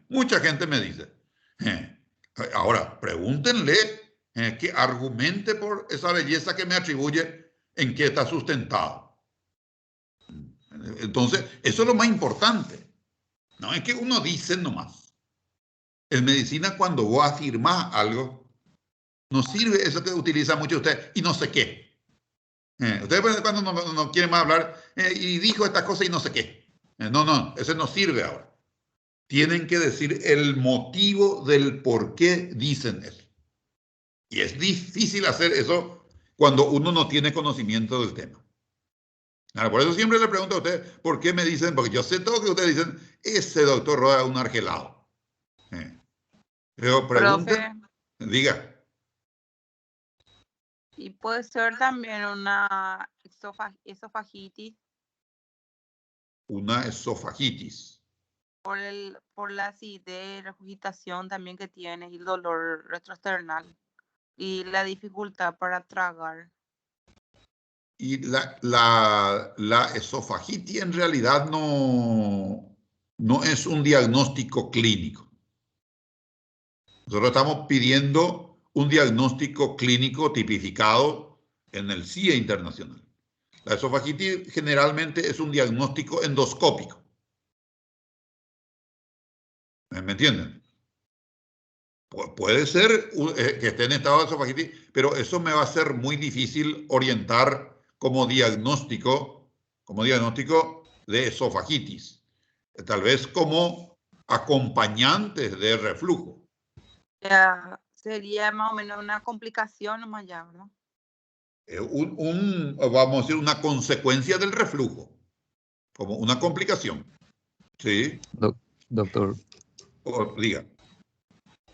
Mucha gente me dice. Ahora, pregúntenle que argumente por esa belleza que me atribuye en qué está sustentado. Entonces, eso es lo más importante. No es que uno dice nomás. En medicina, cuando vos afirmás algo, no sirve eso que utiliza mucho usted y no sé qué. Ustedes cuando no quieren más hablar y dijo estas cosas y no sé qué. No, ese no sirve ahora. Tienen que decir el motivo del por qué dicen eso. Y es difícil hacer eso cuando uno no tiene conocimiento del tema. Ahora, por eso siempre le pregunto a ustedes, ¿por qué me dicen? Porque yo sé todo que ustedes dicen, ese doctor Roa es un argelado. Pero pregunten, Profe, diga. y puede ser también una esofagitis Una esofagitis. por la acidez, regurgitación también que tiene y el dolor retroesternal y la dificultad para tragar. Y la esofagitis en realidad no es un diagnóstico clínico. Nosotros estamos pidiendo un diagnóstico clínico tipificado en el CIE internacional. La esofagitis generalmente es un diagnóstico endoscópico. ¿Me entienden? Puede ser que esté en estado de esofagitis, pero eso me va a ser muy difícil orientar como diagnóstico de esofagitis. Tal vez como acompañantes de reflujo. Ya, sería más o menos una complicación nomás ya, ¿verdad? Vamos a decir, una consecuencia del reflujo, como una complicación. ¿Sí? Doctor. Diga.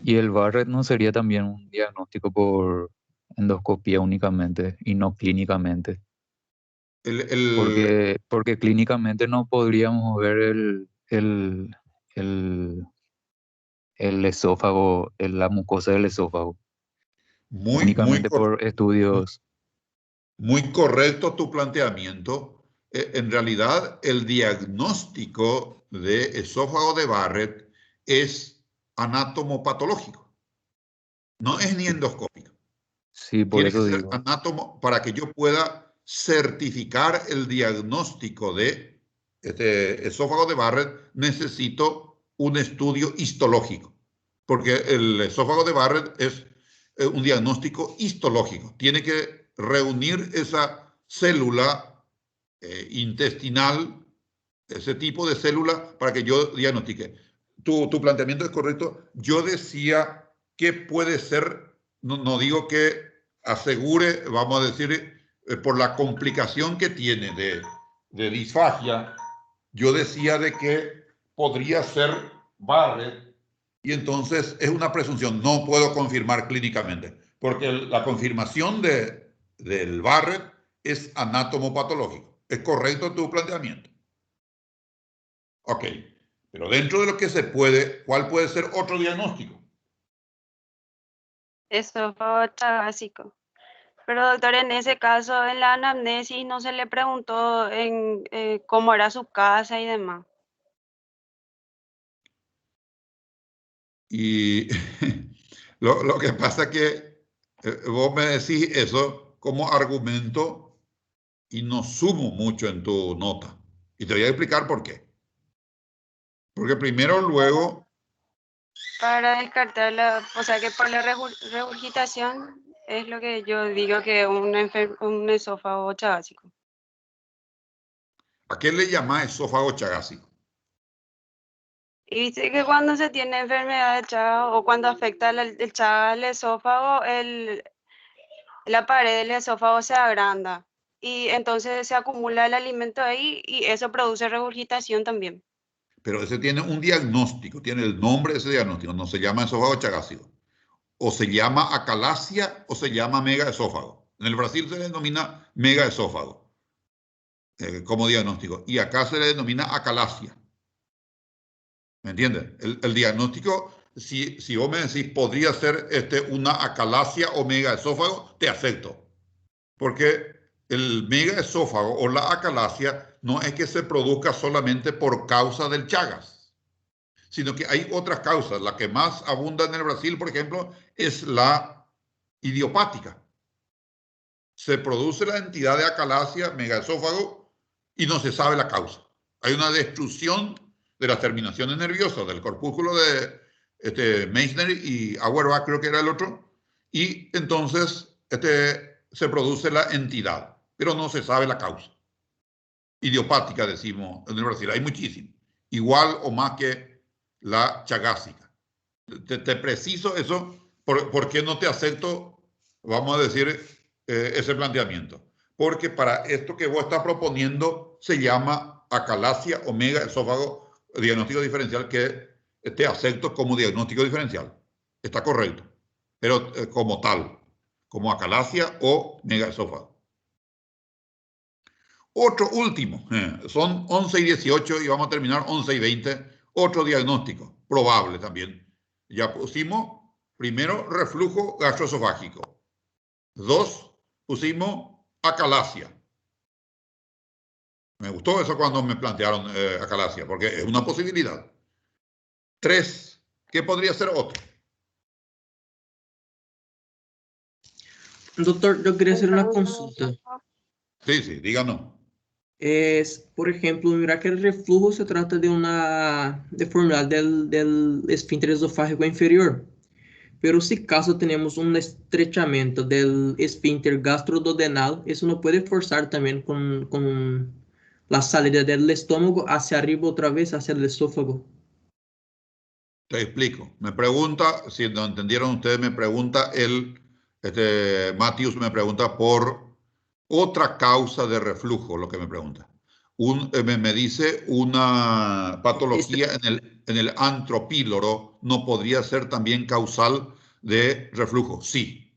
¿Y el Barrett no sería también un diagnóstico por endoscopía únicamente y no clínicamente? Porque clínicamente no podríamos ver el esófago, la mucosa del esófago. Únicamente por estudios. Muy correcto tu planteamiento. En realidad, el diagnóstico de esófago de Barrett es anatomopatológico. No es ni endoscópico. Sí, por eso digo. Anátomo, para que yo pueda certificar el diagnóstico de este esófago de Barrett, necesito un estudio histológico, porque el esófago de Barrett es un diagnóstico histológico. Tiene que reunir esa célula intestinal, ese tipo de célula, para que yo diagnostique. Tu planteamiento es correcto. Yo decía que puede ser, no digo que asegure, vamos a decir, por la complicación que tiene de disfagia, yo decía de que podría ser Barrett, y entonces es una presunción, no puedo confirmar clínicamente, porque la confirmación del Barrett es anatomopatológico. ¿Es correcto tu planteamiento? Ok, pero dentro de lo que se puede, ¿cuál puede ser otro diagnóstico? Esófago chagásico. Pero doctor, en ese caso, en la anamnesis no se le preguntó cómo era su casa y demás. Y lo que pasa es que vos me decís eso como argumento y no sumo mucho en tu nota. Y te voy a explicar por qué. Porque primero, luego... Para descartar o sea que por la regurgitación es lo que yo digo que es un esófago chagásico. ¿A qué le llama esófago chagásico? Y viste que cuando se tiene enfermedad de Chagas o cuando afecta el Chagas al esófago, la pared del esófago se agranda y entonces se acumula el alimento ahí y eso produce regurgitación también. Pero ese tiene un diagnóstico, tiene el nombre de ese diagnóstico, no se llama esófago chagásico. O se llama acalasia o se llama megaesófago. En el Brasil se denomina megaesófago como diagnóstico y acá se le denomina acalasia. ¿Me entiendes? El diagnóstico, si vos me decís podría ser una acalasia o megaesófago, te acepto. Porque el megaesófago o la acalasia no es que se produzca solamente por causa del Chagas, sino que hay otras causas. La que más abunda en el Brasil, por ejemplo, es la idiopática. Se produce la entidad de acalasia, megaesófago, y no se sabe la causa. Hay una destrucción de las terminaciones nerviosas, del corpúsculo de Meissner y Auerbach, creo que era el otro, y entonces se produce la entidad, pero no se sabe la causa. Idiopática, decimos en el Brasil, hay muchísimo, igual o más que la chagásica. Te preciso eso, ¿por qué no te acepto, vamos a decir, ese planteamiento? Porque para esto que vos estás proponiendo se llama acalasia o megaesófago diagnóstico diferencial, que te acepto como diagnóstico diferencial. Está correcto, pero como tal, como acalasia o megaesófago. Otro último, son 11 y 18 y vamos a terminar 11 y 20, otro diagnóstico, probable también. Ya pusimos, primero, reflujo gastroesofágico. 2, pusimos acalasia. Me gustó eso cuando me plantearon acalasia, porque es una posibilidad. 3, ¿qué podría ser otro? Doctor, yo quería hacer una consulta. Sí, díganos. Es, por ejemplo, mira que el reflujo se trata de una deformidad del esfínter esofágico inferior. Pero si caso tenemos un estrechamiento del esfínter gastroduodenal, eso no puede forzar también con la salida del estómago hacia arriba otra vez, hacia el esófago. Te explico. Me pregunta, si no entendieron ustedes, me pregunta Matthews me pregunta por otra causa de reflujo, lo que me pregunta. Me dice una patología en el antropíloro no podría ser también causal de reflujo. Sí.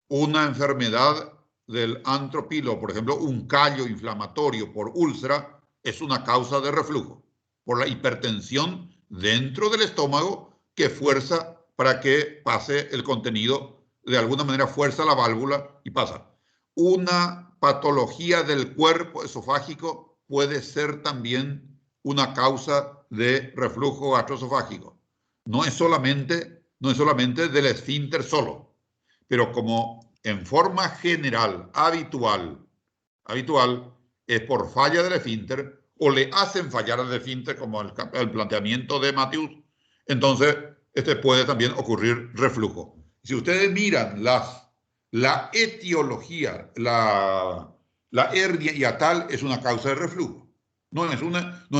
Una enfermedad del antropíloro, por ejemplo, un callo inflamatorio por úlcera, es una causa de reflujo, por la hipertensión dentro del estómago que fuerza para que pase el contenido, de alguna manera fuerza la válvula y pasa. Una patología del cuerpo esofágico puede ser también una causa de reflujo gastroesofágico. No es solamente del esfínter solo, pero como en forma general, habitual, es por falla del esfínter o le hacen fallar al esfínter, como el planteamiento de Matthews, entonces puede también ocurrir reflujo. Si ustedes miran la etiología, la hernia hiatal es una causa de reflujo. No es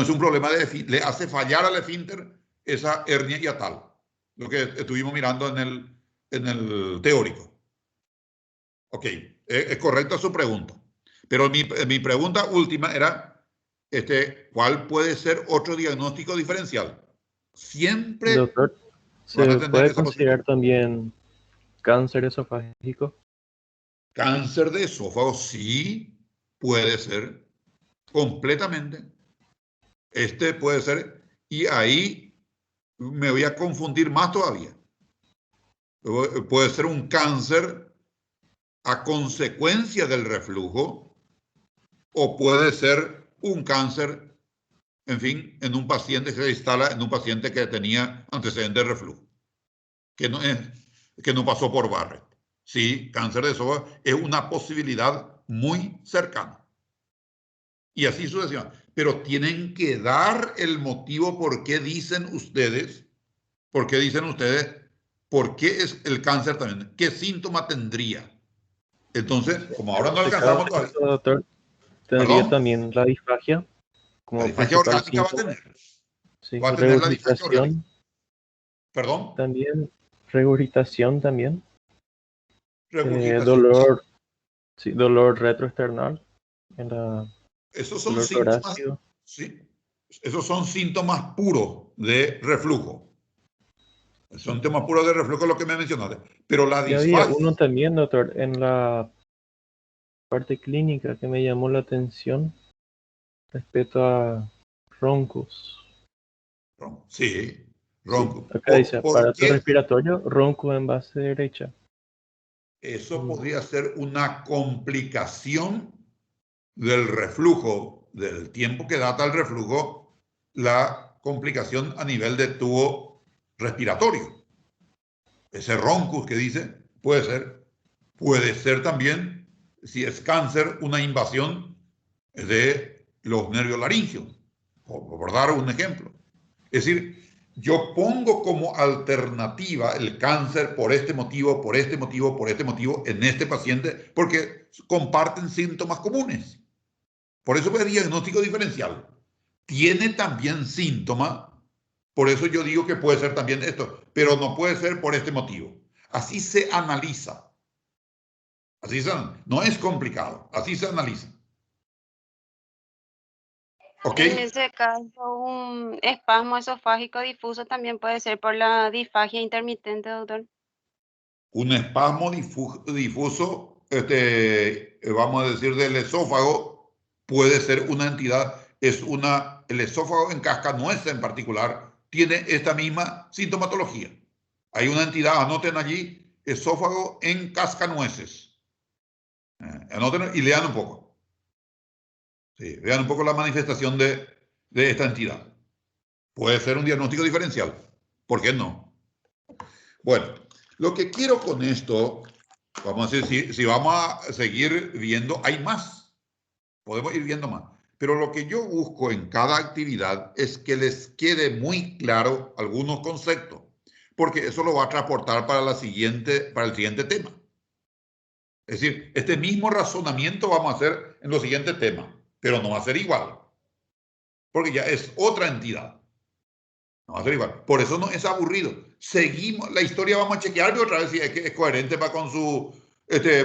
un problema le hace fallar al esfínter esa hernia hiatal, lo que estuvimos mirando en el teórico. Ok, es correcta su pregunta. Pero mi pregunta última era, ¿cuál puede ser otro diagnóstico diferencial? Siempre Doctor, van a ¿se tener puede esa posibilidad. considerar también cáncer esofágico? Cáncer de esófago, sí, puede ser, completamente. Puede ser, y ahí me voy a confundir más todavía. Puede ser un cáncer a consecuencia del reflujo, o puede ser un cáncer, en fin, en un paciente que se instala en un paciente que tenía antecedentes de reflujo, que no pasó por Barrett. Sí, cáncer de esófago es una posibilidad muy cercana. Y así sucesivamente. Pero tienen que dar el motivo por qué dicen ustedes, por qué es el cáncer también, qué síntoma tendría. Entonces, como ahora no En este alcanzamos caso, todavía. doctor, tendría ¿Perdón? también la disfagia La como disfagia principal orgánica va a síntoma. tener. Sí, Va a tener la disfagia orgánica. regurgitación ¿Perdón? también, regurgitación también, Regurgitación. dolor, sí, dolor retroesternal, en la Esos son dolor síntomas, torácico. ¿sí? Esos son síntomas puros de reflujo. Son temas puros de reflujo lo que me mencionaste. Pero la Y había disfagia, uno también, doctor, en la parte clínica que me llamó la atención respecto a roncos. sí, Sí, ronco. acá dice ¿Por aparato qué? respiratorio, ronco en base derecha. Eso podría ser una complicación del reflujo, del tiempo que data el reflujo, la complicación a nivel de tubo respiratorio. Ese roncus que dice, puede ser también, si es cáncer, una invasión de los nervios laringeos, por dar un ejemplo. Es decir, yo pongo como alternativa el cáncer por este motivo, por este motivo, por este motivo en este paciente, porque comparten síntomas comunes. Por eso es diagnóstico diferencial. Tiene también síntomas, por eso yo digo que puede ser también esto, pero no puede ser por este motivo. Así se analiza. No es complicado, así se analiza. ¿Ok? En ese caso, un espasmo esofágico difuso también puede ser por la disfagia intermitente, doctor. Un espasmo difuso, vamos a decir, del esófago, puede ser una entidad, el esófago en cascanueces en particular, tiene esta misma sintomatología. Hay una entidad, anoten allí, esófago en cascanueces. Anoten y lean un poco. Sí, vean un poco la manifestación de esta entidad. Puede ser un diagnóstico diferencial. ¿Por qué no? Bueno, lo que quiero con esto, vamos a decir, si vamos a seguir viendo, hay más. Podemos ir viendo más. Pero lo que yo busco en cada actividad es que les quede muy claro algunos conceptos, porque eso lo va a transportar para el siguiente tema. Es decir, este mismo razonamiento vamos a hacer en los siguientes temas, pero no va a ser igual, porque ya es otra entidad. No va a ser igual. Por eso no es aburrido. Seguimos, la historia vamos a chequear otra vez si es coherente con su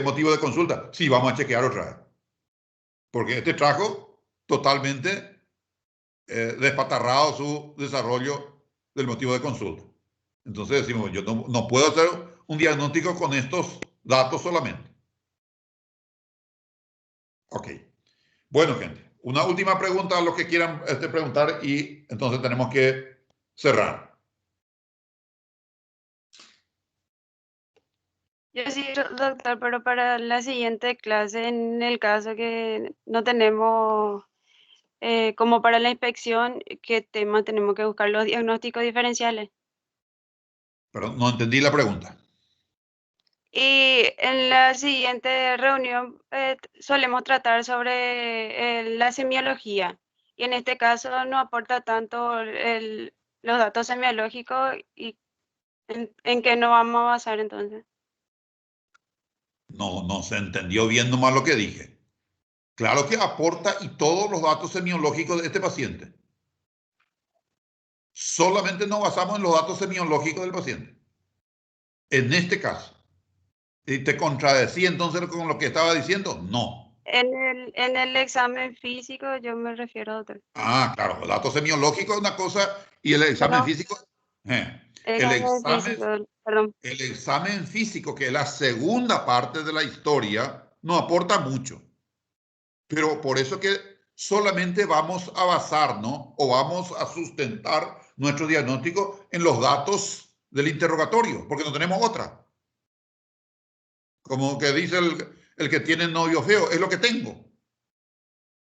motivo de consulta. Sí, vamos a chequear otra vez. Porque trajo totalmente despatarrado su desarrollo del motivo de consulta. Entonces decimos, yo no puedo hacer un diagnóstico con estos datos solamente. Ok. Bueno, gente, una última pregunta a los que quieran preguntar y entonces tenemos que cerrar. Yo sí, doctor, pero para la siguiente clase, en el caso que no tenemos, como para la inspección, ¿qué tema tenemos que buscar? Los diagnósticos diferenciales. Pero no entendí la pregunta. Y en la siguiente reunión solemos tratar sobre la semiología. Y en este caso no aporta tanto los datos semiológicos y en qué nos vamos a basar entonces. No se entendió bien nomás lo que dije. Claro que aporta y todos los datos semiológicos de este paciente. Solamente nos basamos en los datos semiológicos del paciente. En este caso. ¿Y te contradecía entonces con lo que estaba diciendo? No. En el examen físico yo me refiero, doctor. Ah, claro, el dato semiológico es una cosa y el examen físico. El examen físico, que es la segunda parte de la historia, no aporta mucho. Pero por eso que solamente vamos a basarnos o vamos a sustentar nuestro diagnóstico en los datos del interrogatorio, porque no tenemos otra. Como que dice el que tiene novio feo, es lo que tengo.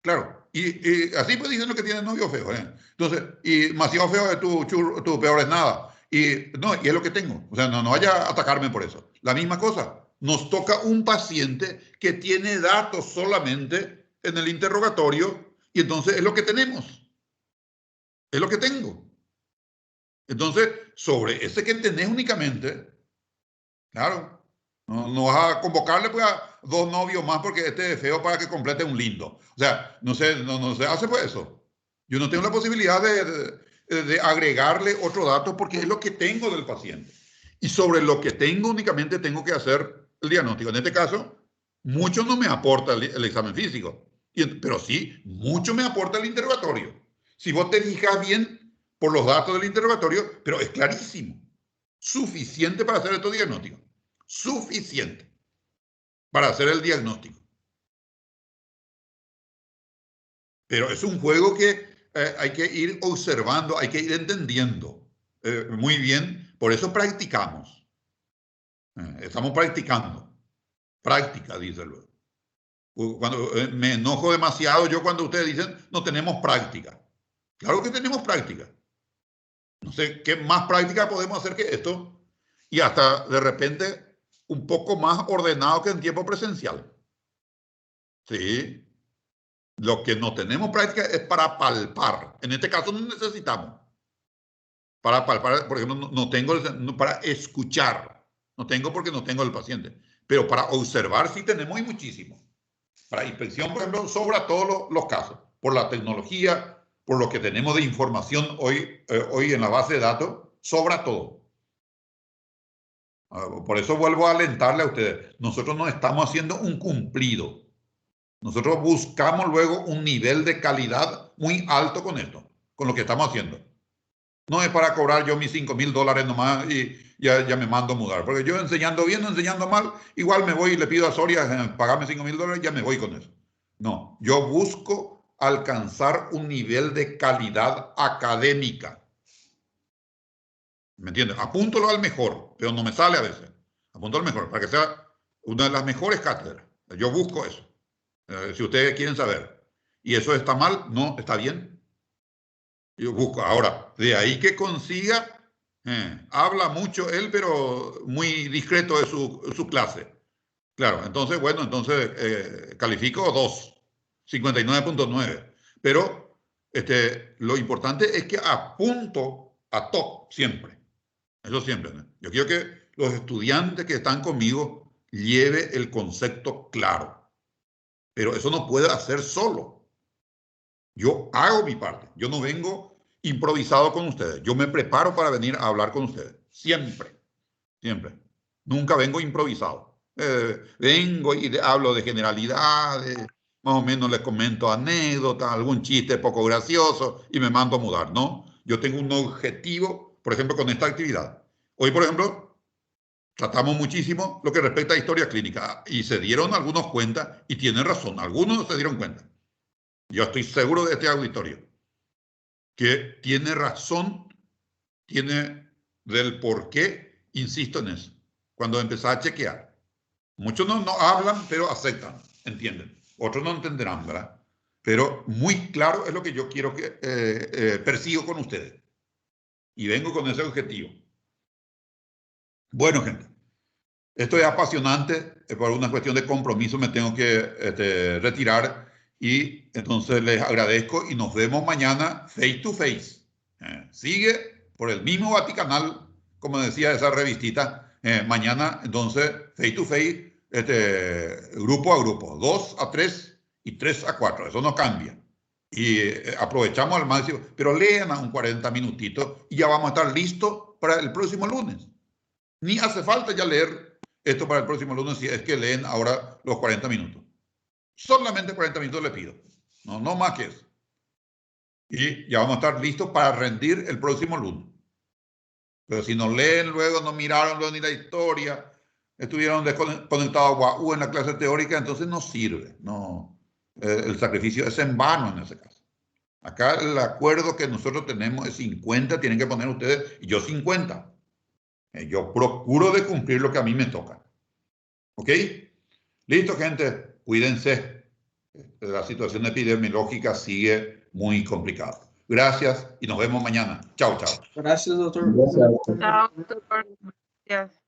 Claro, y así pues dicen los que tienen novio feo. Entonces, y demasiado feo es tu peor es nada. Y es lo que tengo. O sea, no vaya a atacarme por eso. La misma cosa. Nos toca un paciente que tiene datos solamente en el interrogatorio y entonces es lo que tenemos. Es lo que tengo. Entonces, sobre ese que tenés únicamente, claro, no vas a convocarle pues, a 2 novios más porque este es feo para que complete un lindo. O sea, no se hace pues eso. Yo no tengo la posibilidad de agregarle otro dato porque es lo que tengo del paciente. Y sobre lo que tengo únicamente tengo que hacer el diagnóstico. En este caso, mucho no me aporta el examen físico, pero sí, mucho me aporta el interrogatorio. Si vos te fijas bien por los datos del interrogatorio, pero es clarísimo. Suficiente para hacer estos diagnósticos. Suficiente para hacer el diagnóstico. Pero es un juego que hay que ir observando, hay que ir entendiendo muy bien. Por eso practicamos. Estamos practicando. Práctica, dice luego. Cuando me enojo demasiado yo cuando ustedes dicen no tenemos práctica. Claro que tenemos práctica. No sé qué más práctica podemos hacer que esto y hasta de repente un poco más ordenado que en tiempo presencial. Sí. Lo que no tenemos práctica es para palpar. En este caso no necesitamos. Para palpar, por ejemplo, no tengo para escuchar. No tengo porque no tengo el paciente. Pero para observar sí tenemos y muchísimo. Para inspección, por ejemplo, sobra todos los casos. Por la tecnología, por lo que tenemos de información hoy en la base de datos, sobra todo. Por eso vuelvo a alentarle a ustedes. Nosotros no estamos haciendo un cumplido. Nosotros buscamos luego un nivel de calidad muy alto con esto, con lo que estamos haciendo. No es para cobrar yo mis $5,000 nomás y ya me mando a mudar. Porque yo enseñando bien o enseñando mal, igual me voy y le pido a Soria pagarme $5,000 y ya me voy con eso. No, yo busco alcanzar un nivel de calidad académica. ¿Me entiendes? Apúntalo al mejor, pero no me sale a veces. Apúntalo al mejor, para que sea una de las mejores cátedras. Yo busco eso. Si ustedes quieren saber. ¿Y eso está mal? No, está bien. Yo busco. Ahora, de ahí que consiga, habla mucho él, pero muy discreto de su clase. Claro, entonces, bueno, entonces califico 2, 59.9. Pero lo importante es que apunto a top siempre. Eso siempre, ¿no? Yo quiero que los estudiantes que están conmigo lleve el concepto claro. Pero eso no puede hacer solo. Yo hago mi parte. Yo no vengo improvisado con ustedes. Yo me preparo para venir a hablar con ustedes. Siempre. Siempre. Nunca vengo improvisado. Vengo y hablo de generalidades, más o menos les comento anécdotas, algún chiste poco gracioso y me mando a mudar, ¿no? Yo tengo un objetivo, por ejemplo, con esta actividad. Hoy, por ejemplo, tratamos muchísimo lo que respecta a historia clínica y se dieron algunos cuenta y tienen razón, algunos se dieron cuenta. Yo estoy seguro de este auditorio que tiene razón, tiene del por qué, insisto en eso. Cuando empezás a chequear. Muchos no hablan, pero aceptan, entienden. Otros no entenderán, ¿verdad? Pero muy claro es lo que yo quiero que persigo con ustedes. Y vengo con ese objetivo. Bueno, gente. Esto es apasionante. Por una cuestión de compromiso me tengo que retirar. Y entonces les agradezco y nos vemos mañana face to face. Sigue por el mismo Vaticanal, como decía esa revistita. Mañana, entonces, face to face, grupo a grupo, 2 a 3 y 3 a 4. Eso no cambia. Y aprovechamos al máximo, pero lean a un 40 minutitos y ya vamos a estar listos para el próximo lunes. Ni hace falta ya leer esto para el próximo lunes si es que leen ahora los 40 minutos. Solamente 40 minutos les pido. No más que eso. Y ya vamos a estar listos para rendir el próximo lunes. Pero si nos leen luego, no miraron luego ni la historia, estuvieron desconectados a Guau en la clase teórica, entonces no sirve. No, el sacrificio es en vano en ese caso. Acá el acuerdo que nosotros tenemos es 50, tienen que poner ustedes, y yo 50. Yo procuro de cumplir lo que a mí me toca. ¿Ok? Listo, gente. Cuídense. La situación epidemiológica sigue muy complicada. Gracias y nos vemos mañana. Chao, chao. Gracias, doctor. Gracias. Chao, doctor. Gracias.